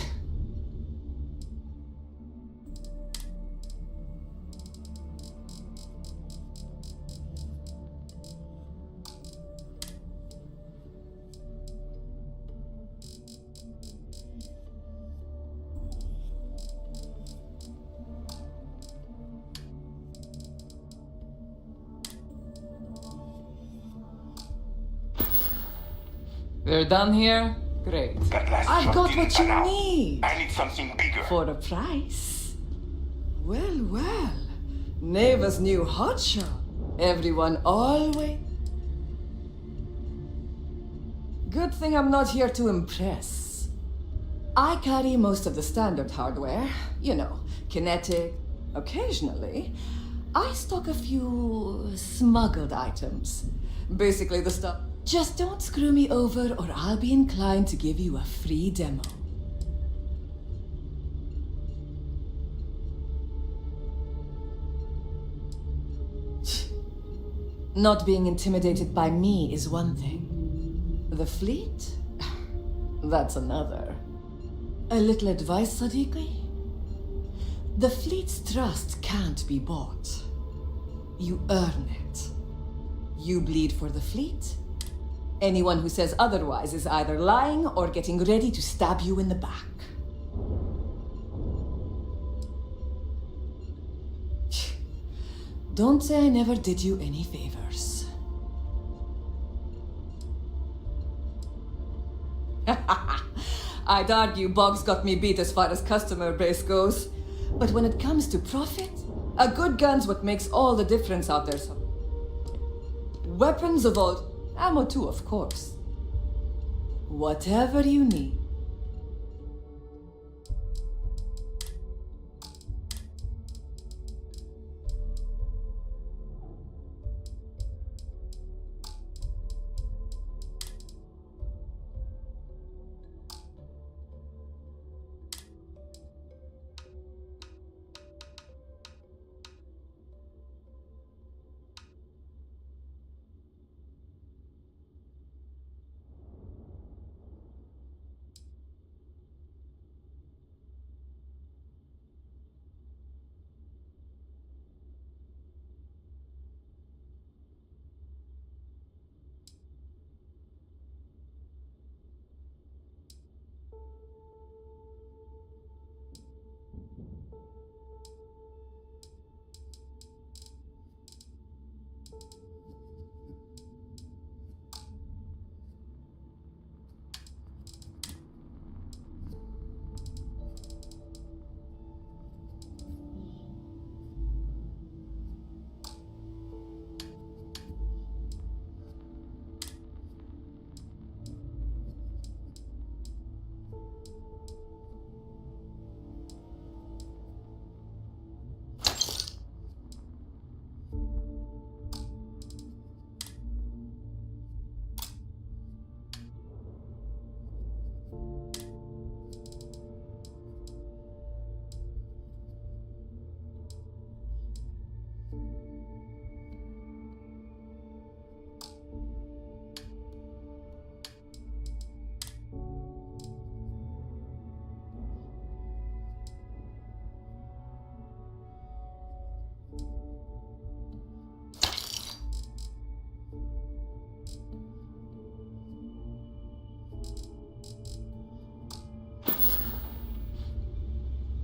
We're done here? Great. I've got what you need. I need something bigger. For a price. Well, well. Neva's new hotshot. Everyone always. Good thing I'm not here to impress. I carry most of the standard hardware. You know, kinetic. Occasionally, I stock a few smuggled items. Basically the stuff. Just don't screw me over or I'll be inclined to give you a free demo. Not being intimidated by me is one thing. The fleet? That's another. A little advice, Sadiqi? The fleet's trust can't be bought. You earn it. You bleed for the fleet. Anyone who says otherwise is either lying or getting ready to stab you in the back. Don't say I never did you any favors. I'd argue Boggs got me beat as far as customer base goes. But when it comes to profit, a good gun's what makes all the difference out there. So weapons of all... Ammo too, of course. Whatever you need.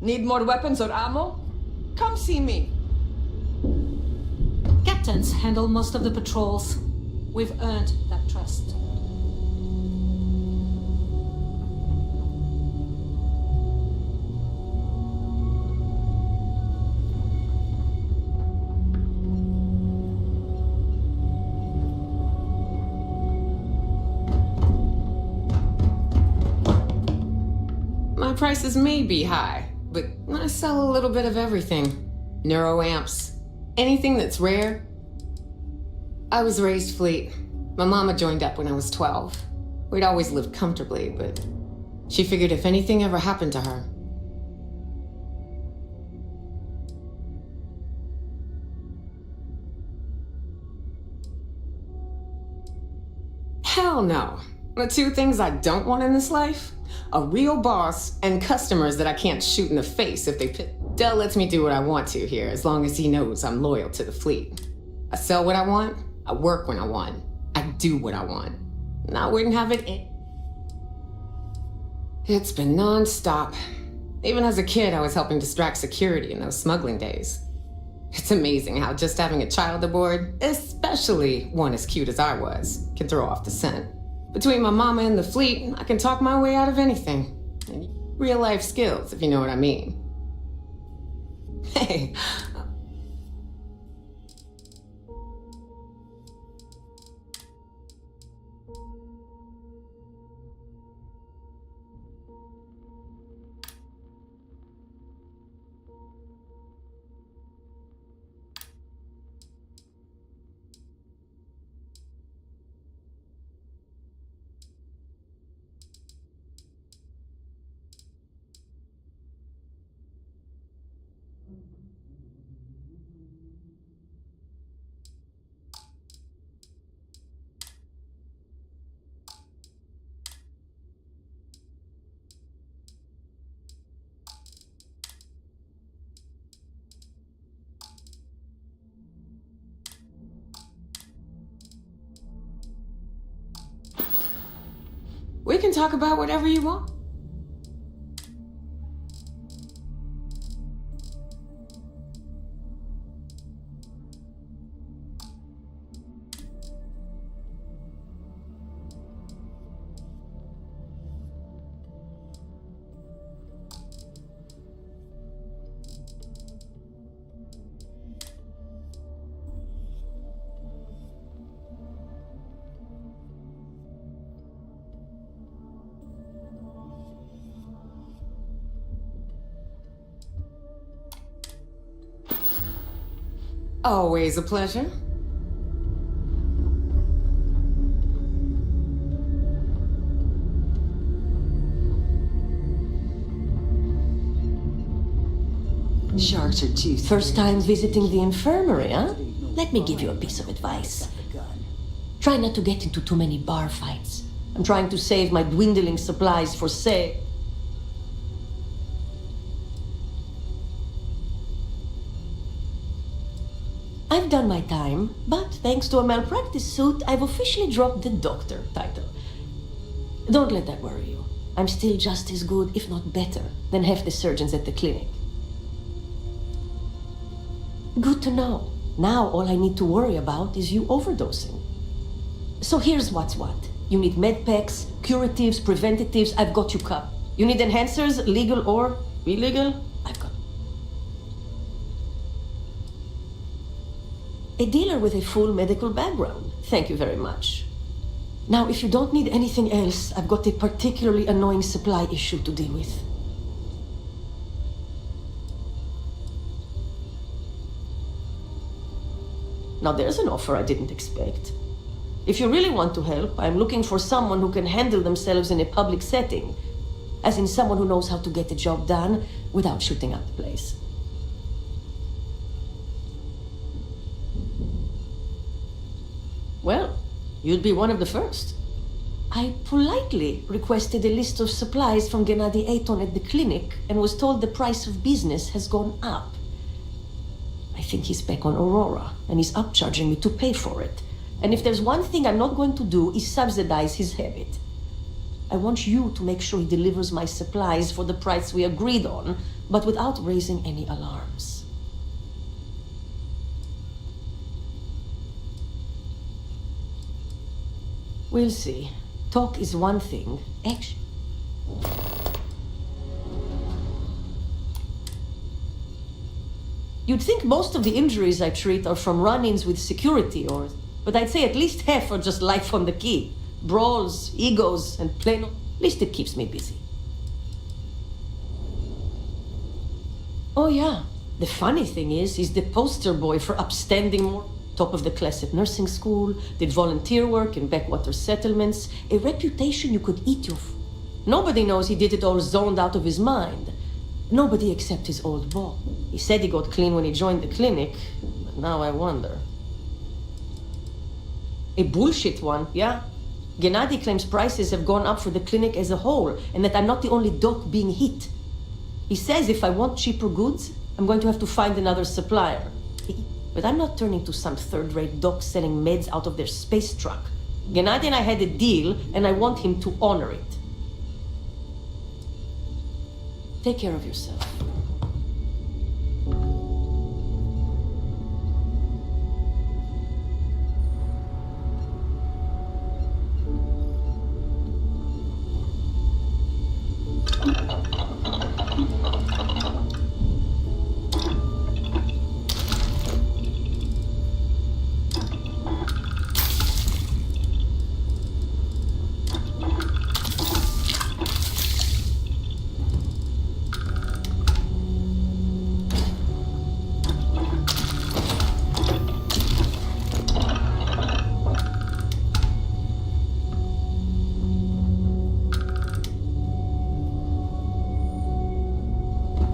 Need more weapons or ammo? Come see me. Captains handle most of the patrols. We've earned that trust. My prices may be high, but I sell a little bit of everything. Neuroamps. Anything that's rare. I was raised fleet. My mama joined up when I was 12. We'd always lived comfortably, but she figured if anything ever happened to her. Hell no. The two things I don't want in this life? A real boss and customers that I can't shoot in the face if they pit. Dell lets me do what I want to here, as long as he knows I'm loyal to the fleet. I sell what I want, I work when I want, I do what I want. And I wouldn't have it in. It's been non-stop. Even as a kid, I was helping distract security in those smuggling days. It's amazing how just having a child aboard, especially one as cute as I was, can throw off the scent. Between my mama and the fleet, I can talk my way out of anything. And real life skills, if you know what I mean. Hey. We can talk about whatever you want. Always a pleasure. Charter 2. First time visiting the infirmary, huh? Let me give you a piece of advice. Try not to get into too many bar fights. I'm trying to save my dwindling supplies for sale. I've done my time, but thanks to a malpractice suit, I've officially dropped the doctor title. Don't let that worry you. I'm still just as good, if not better, than half the surgeons at the clinic. Good to know. Now all I need to worry about is you overdosing. So here's what's what. You need med packs, curatives, preventatives, I've got you covered. You need enhancers, legal or illegal? I've got. A dealer with a full medical background. Thank you very much. Now, if you don't need anything else, I've got a particularly annoying supply issue to deal with. Now, there's an offer I didn't expect. If you really want to help, I'm looking for someone who can handle themselves in a public setting. As in someone who knows how to get the job done without shooting up the place. Well, you'd be one of the first. I politely requested a list of supplies from Gennady Aton at the clinic and was told the price of business has gone up. I think he's back on Aurora and he's upcharging me to pay for it. And if there's one thing I'm not going to do is subsidize his habit. I want you to make sure he delivers my supplies for the price we agreed on, but without raising any alarms. We'll see. Talk is one thing, action. You'd think most of the injuries I treat are from run-ins with security, but I'd say at least half are just life on the quay. Brawls, egos, and plain... At least it keeps me busy. Oh yeah, the funny thing is, he's the poster boy for upstanding top of the class at nursing school, did volunteer work in backwater settlements, a reputation you could eat your Nobody knows he did it all zoned out of his mind. Nobody except his old boss. He said he got clean when he joined the clinic, but now I wonder. A bullshit one, yeah? Gennady claims prices have gone up for the clinic as a whole, and that I'm not the only doc being hit. He says if I want cheaper goods, I'm going to have to find another supplier. But I'm not turning to some third-rate doc selling meds out of their space truck. Gennady and I had a deal, and I want him to honor it. Take care of yourself.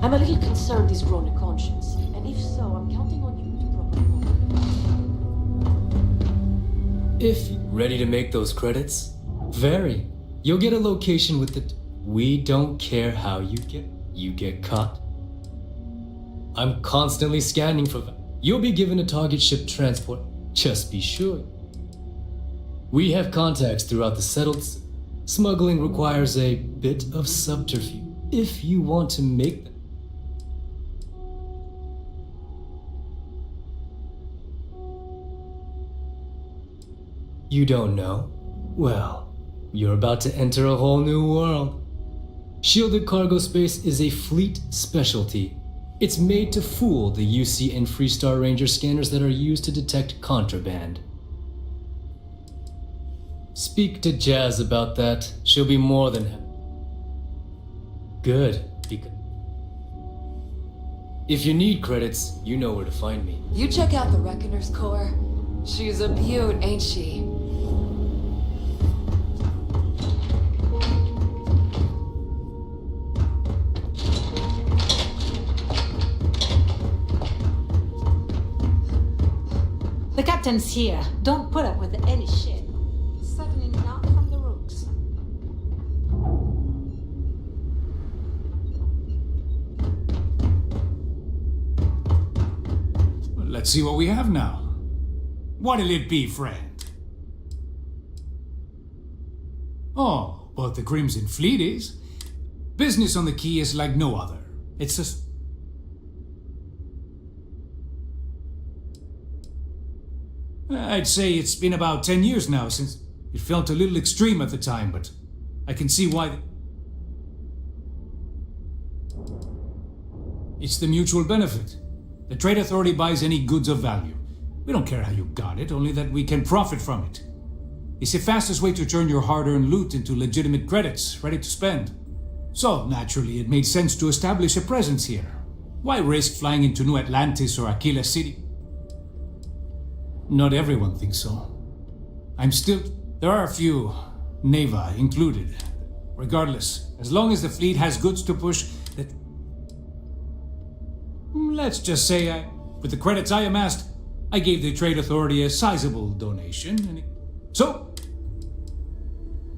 I'm a little concerned he's grown a conscience, and if so, I'm counting on you to properly... If ready to make those credits, very. You'll get a location with the... We don't care how you get caught. I'm constantly scanning for... You'll be given a target ship transport. Just be sure. We have contacts throughout the settled... Smuggling requires a bit of subterfuge. If you want to make them... You don't know? Well, you're about to enter a whole new world. Shielded cargo space is a fleet specialty. It's made to fool the UC and Freestar Ranger scanners that are used to detect contraband. Speak to Jazz about that. She'll be more than happy. Good. If you need credits, you know where to find me. You check out the Reckoner's Core. She's a beaut, ain't she? The captain's here. Don't put up with any shit. Certainly not from the rooks. Well, let's see what we have now. What'll it be, friend? Oh, but the Crimson Fleet is. Business on the quay is like no other. It's just... I'd say it's been about 10 years now since it felt a little extreme at the time, but I can see why. It's the mutual benefit. The Trade Authority buys any goods of value. We don't care how you got it, only that we can profit from it. It's the fastest way to turn your hard-earned loot into legitimate credits, ready to spend. So, naturally, it made sense to establish a presence here. Why risk flying into New Atlantis or Aquila City? Not everyone thinks so. There are a few, Neva included. Regardless, as long as the fleet has goods to push, let's just say with the credits I amassed, I gave the Trade Authority a sizable donation, so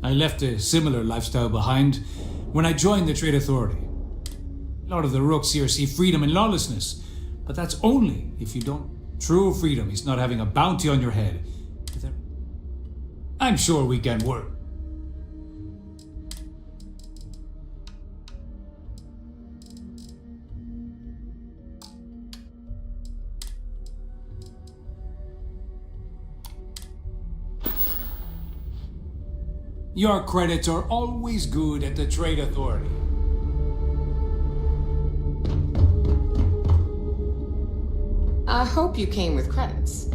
I left a similar lifestyle behind when I joined the Trade Authority. A lot of the rooks here see freedom and lawlessness, but that's only if you don't. True freedom is not having a bounty on your head. I'm sure we can work. Your credits are always good at the Trade Authority. I hope you came with credits.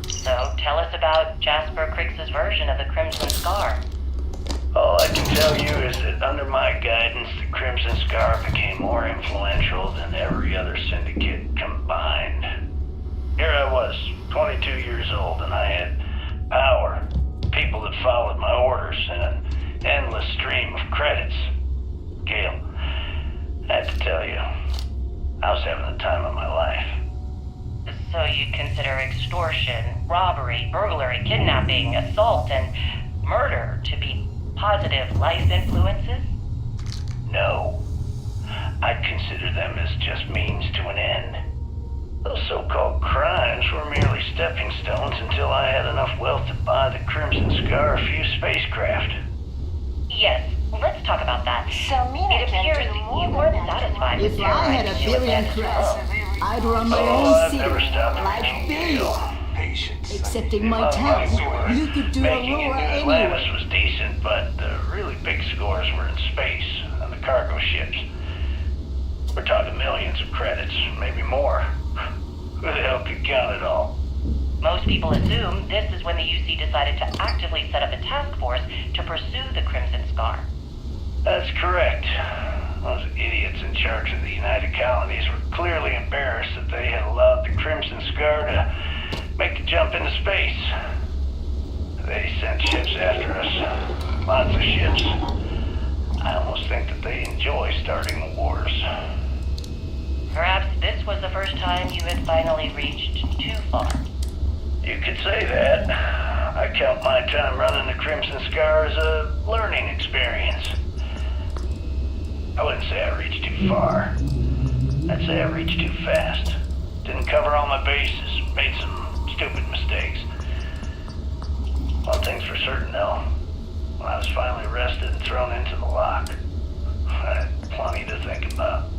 So, tell us about Jasper Crix's version of the Crimson Scar. All I can tell you is that under my guidance, the Crimson Scar became more influential than every other syndicate combined. Here I was, 22 years old, and I had power, people that followed my orders, and an endless stream of credits. Gale, I have to tell you, I was having the time of my life. So you consider extortion, robbery, burglary, kidnapping, assault, and murder to be positive life influences? No. I'd consider them as just means to an end. Those so-called crimes were merely stepping stones until I had enough wealth to buy the Crimson Scar a few spacecraft. Yes, let's talk about that. So it appears you weren't satisfied with If your I had right a to billion advance. creds, I'd run my Oh, own I've city never stopped like reaching Bill. Gale. Accepting my task, you could do Making Aurora it to anyway. Atlantis was decent, but the really big scores were in space, on the cargo ships. We're talking millions of credits, maybe more. Who the hell could count it all? Most people assume this is when the UC decided to actively set up a task force to pursue the Crimson Scar. That's correct. Those idiots in charge of the United Colonies were clearly embarrassed that they had allowed the Crimson Scar to make the jump into space. They sent ships after us. Lots of ships. I almost think that they enjoy starting the wars. Perhaps this was the first time you had finally reached too far. You could say that. I count my time running the Crimson Scar as a learning experience. I wouldn't say I reached too far. I'd say I reached too fast. Didn't cover all my bases. Made some stupid mistakes. One thing's for certain, though. When I was finally arrested and thrown into the lock, I had plenty to think about.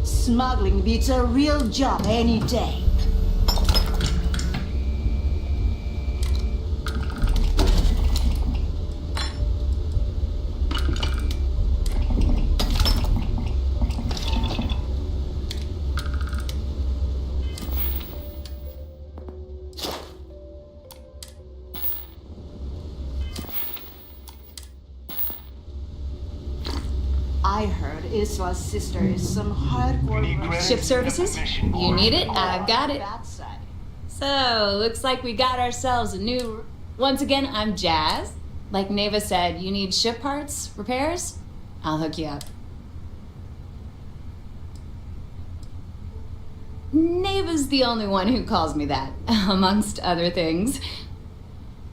Smuggling beats a real job any day. I heard Iswa's sister is some hardcore Ship services? You need it? I've got it. So, looks like we got ourselves a new... Once again, I'm Jazz. Like Neva said, you need ship parts, repairs? I'll hook you up. Neva's the only one who calls me that, amongst other things.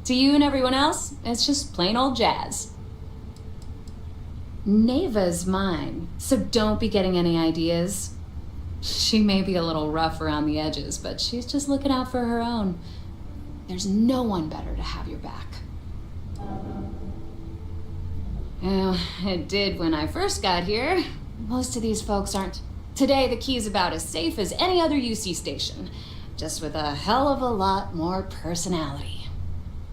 To you and everyone else, it's just plain old Jazz. Neva's mine, so don't be getting any ideas. She may be a little rough around the edges, but she's just looking out for her own. There's no one better to have your back. Well, it did when I first got here. Most of these folks aren't. Today, the key's about as safe as any other UC station, just with a hell of a lot more personality.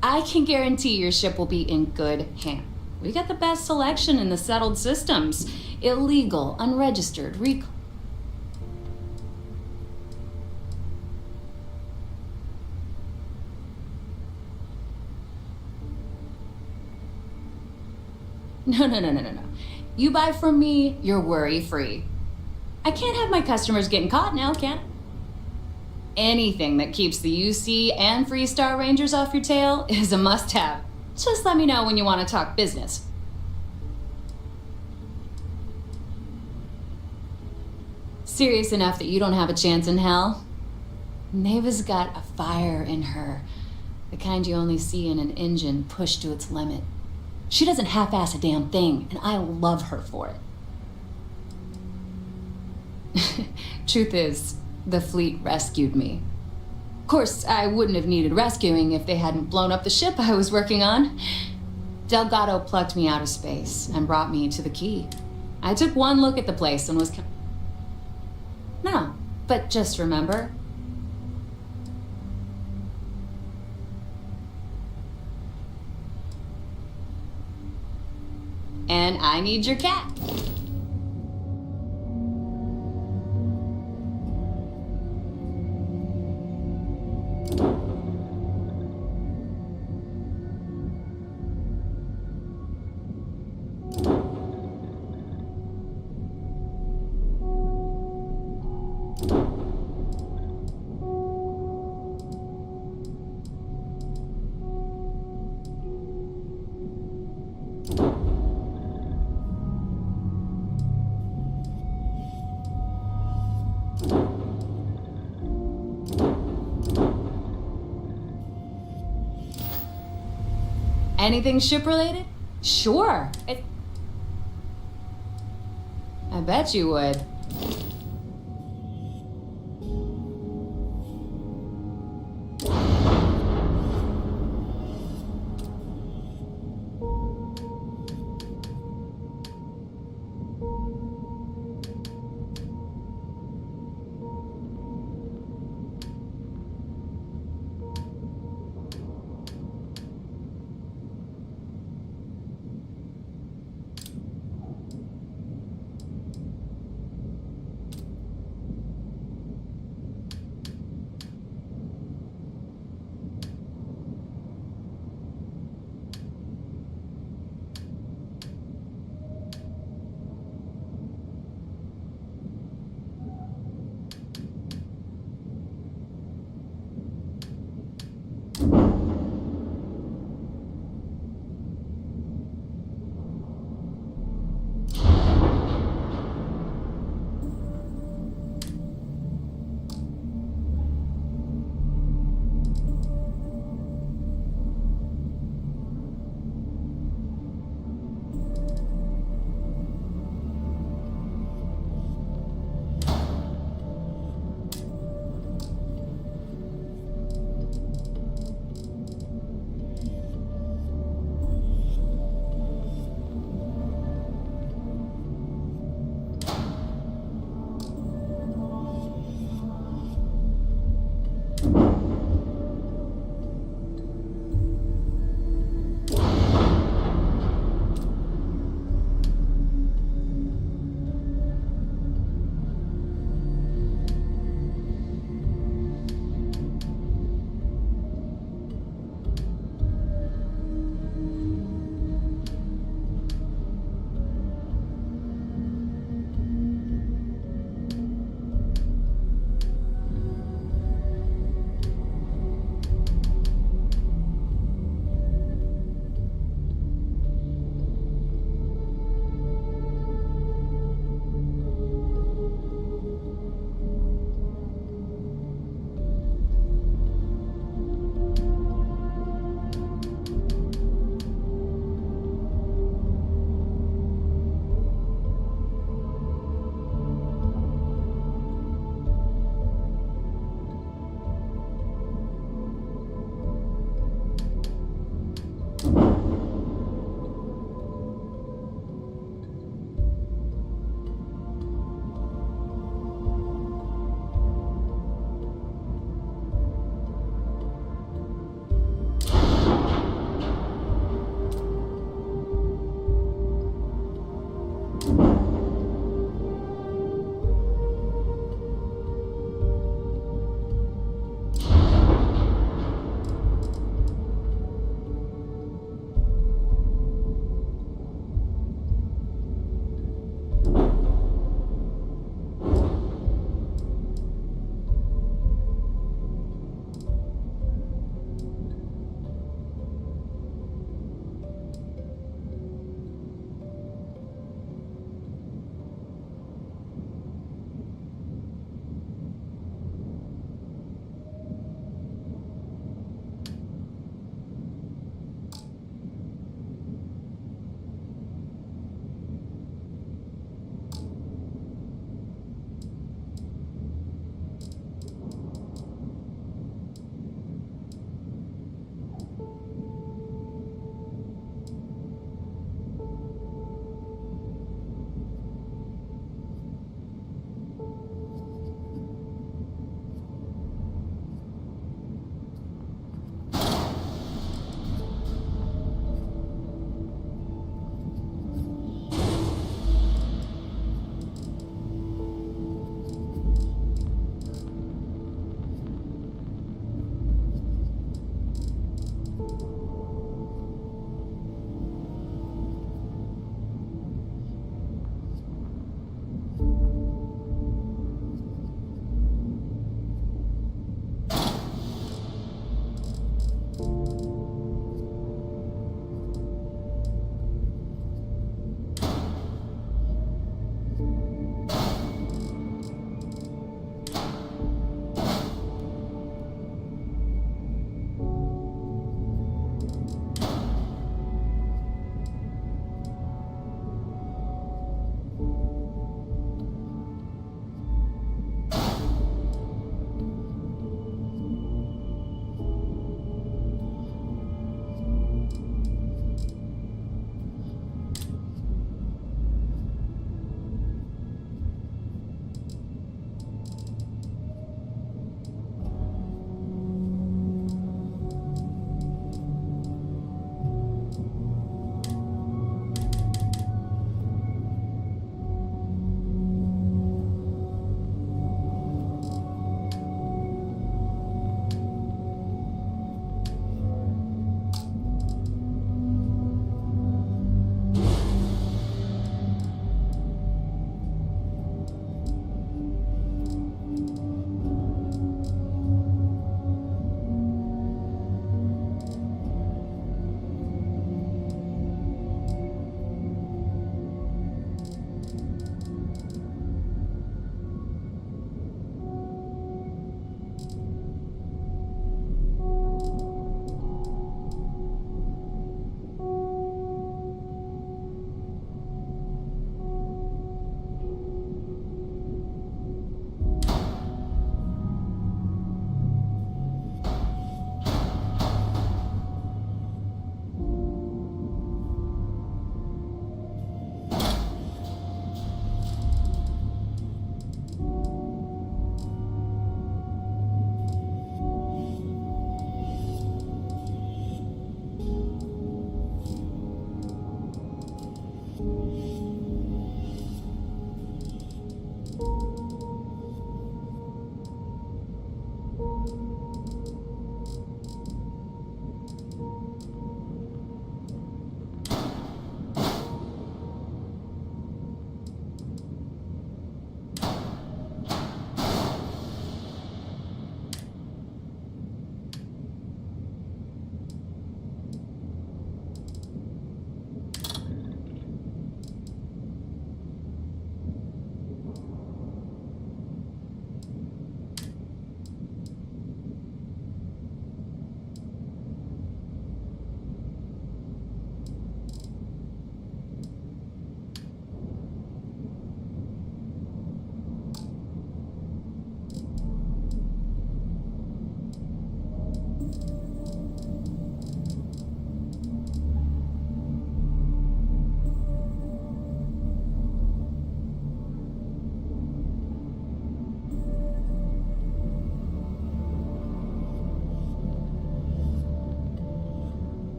I can guarantee your ship will be in good hands. We got the best selection in the settled systems. Illegal, unregistered, No. You buy from me, you're worry-free. I can't have my customers getting caught now, can I? Anything that keeps the UC and Freestar Rangers off your tail is a must-have. Just let me know when you want to talk business. Serious enough that you don't have a chance in hell? Neva's got a fire in her. The kind you only see in an engine pushed to its limit. She doesn't half-ass a damn thing, and I love her for it. Truth is, the fleet rescued me. course, I wouldn't have needed rescuing if they hadn't blown up the ship I was working on. Delgado plucked me out of space and brought me to the key. I took one look at the place and was... No, but just remember... And I need your cat. Anything ship-related? Sure. I bet you would.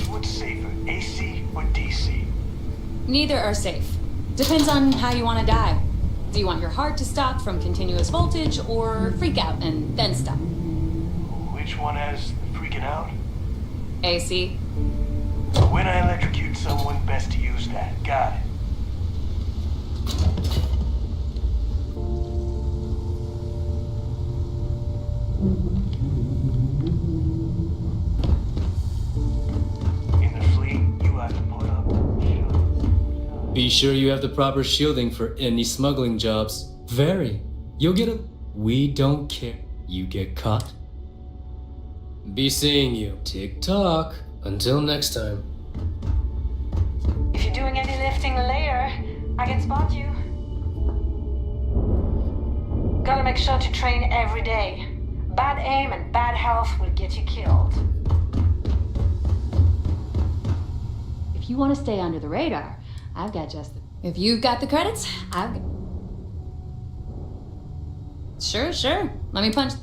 What's safer, AC or DC? Neither are safe. Depends on how you want to die. Do you want your heart to stop from continuous voltage or freak out and then stop? Which one has freaking out? AC. When I electrocute someone, best to use that. Got it. Be sure you have the proper shielding for any smuggling jobs. Very. You'll get a... We don't care. You get caught. Be seeing you. Tick-tock. Until next time. If you're doing any lifting later, I can spot you. Gotta make sure to train every day. Bad aim and bad health will get you killed. If you want to stay under the radar, I've got just the... If you've got the credits, I've got... Sure. Let me punch...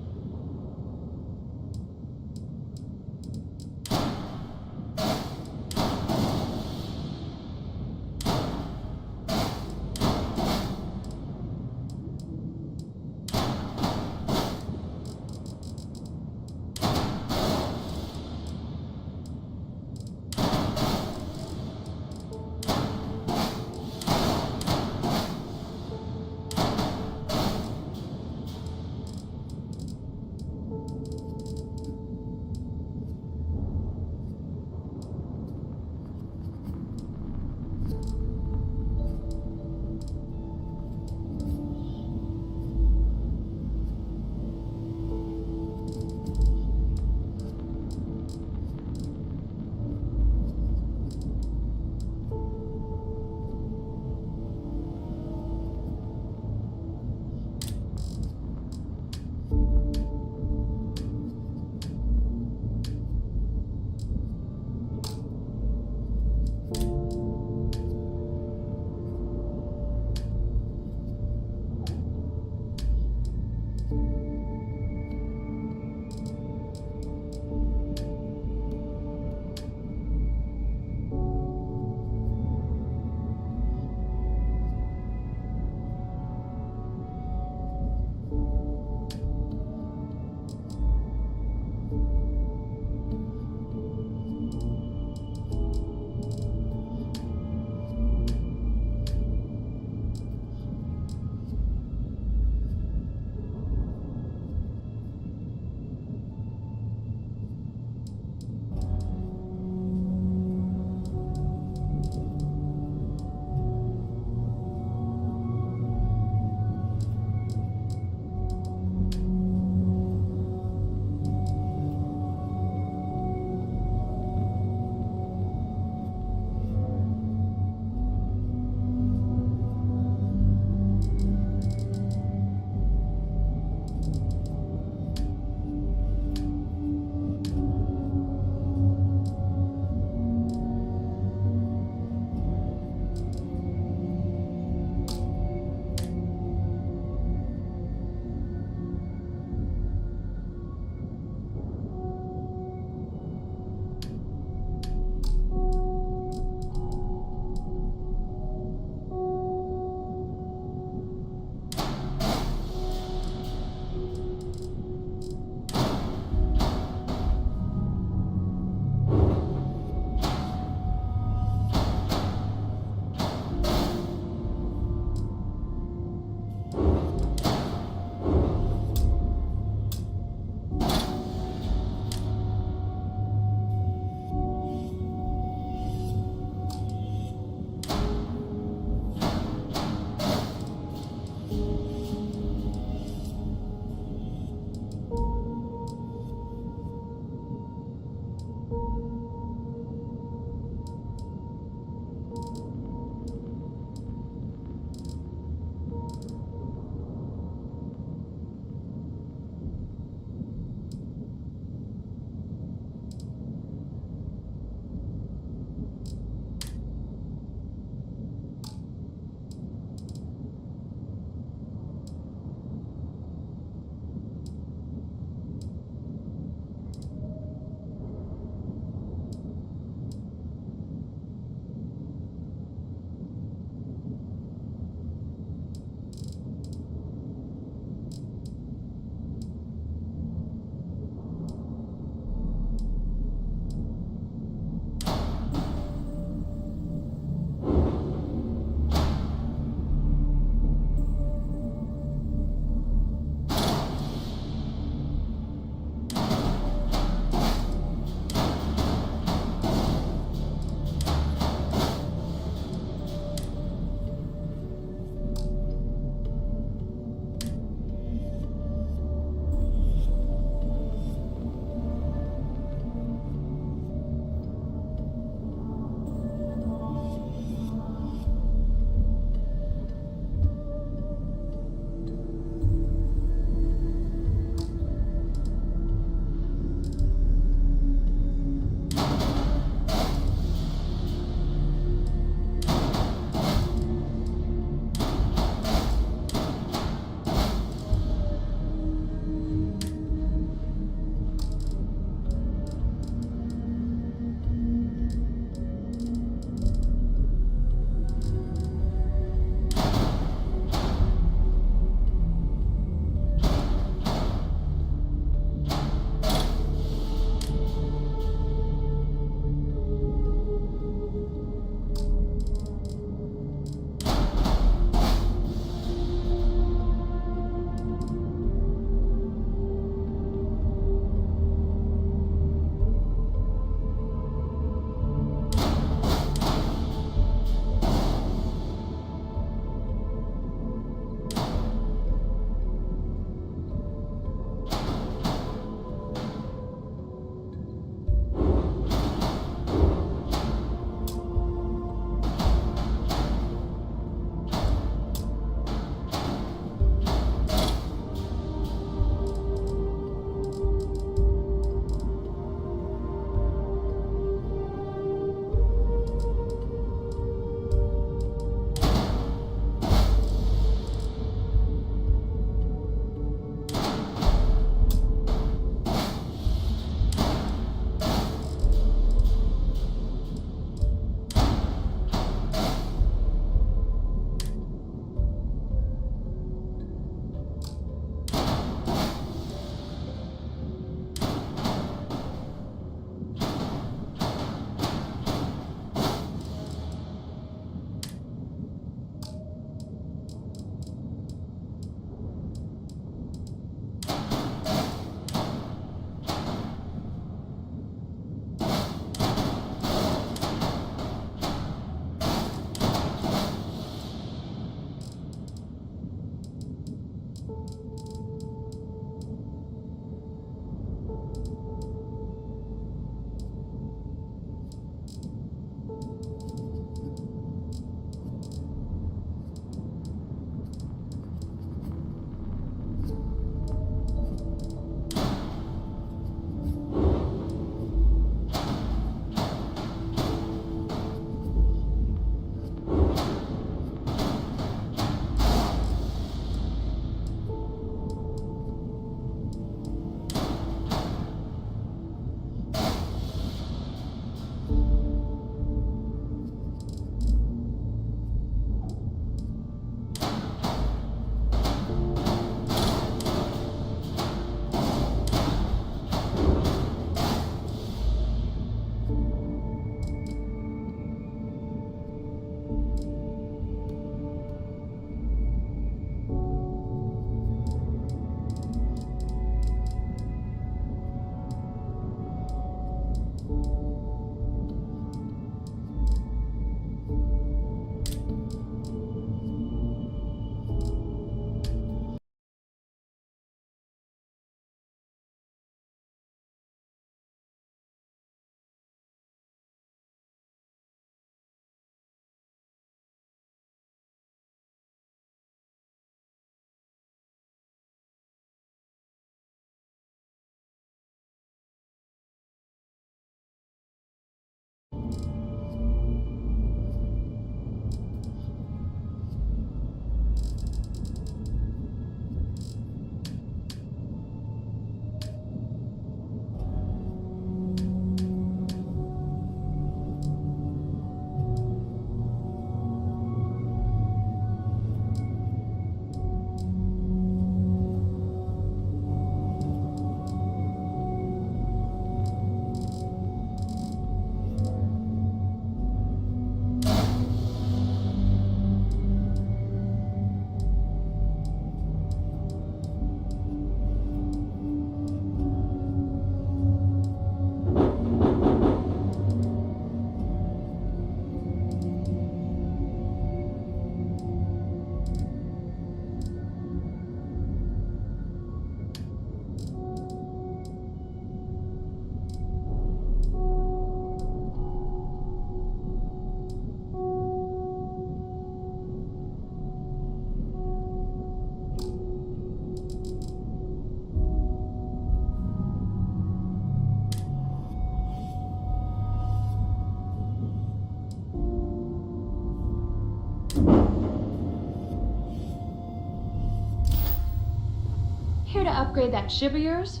Here to upgrade that ship of yours?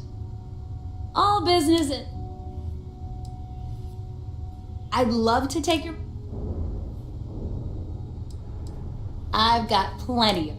All business. I'd love to take your. I've got plenty of.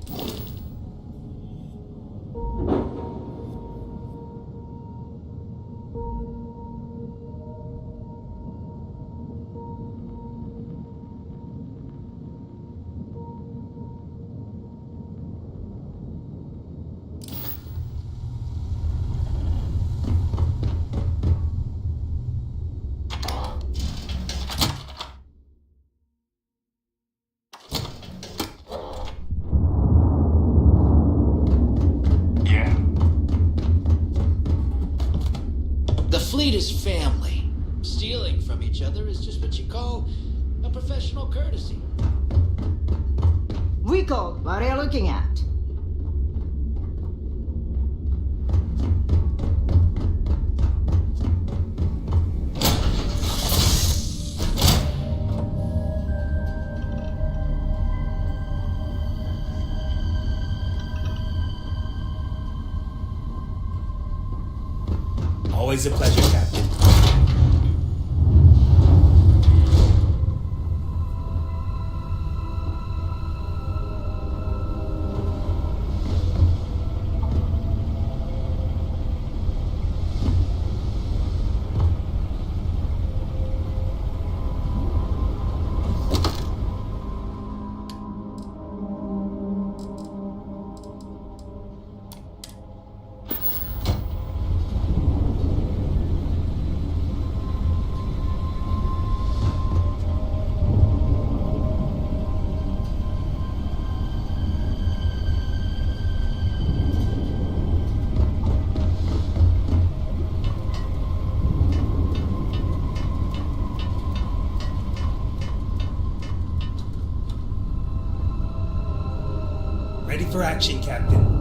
The fleet is family. Stealing from each other is just what you call a professional courtesy. Rico, what are you looking at? Always a pleasure, Captain. Ready for action, Captain.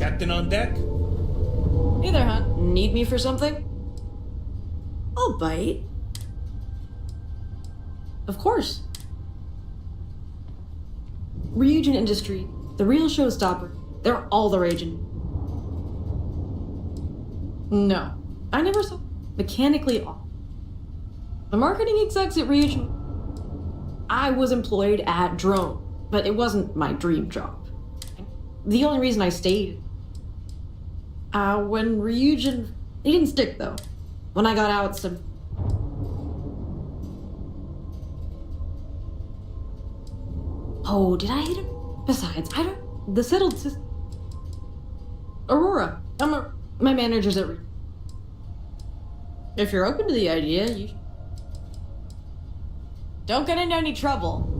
Captain on deck? Hey there, hon. Need me for something? I'll bite. Of course. Reagent industry, the real showstopper. They're all the raging. No, I never saw mechanically off. The marketing execs at Reagent. I was employed at Drone, but it wasn't my dream job. The only reason I stayed. When Reagent, they didn't stick though. When I got out, some. Oh, did I hit him? Besides, I don't. The settled system. Aurora, my manager's at. If you're open to the idea, you. Don't get into any trouble.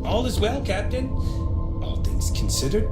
All is well, Captain. All things considered.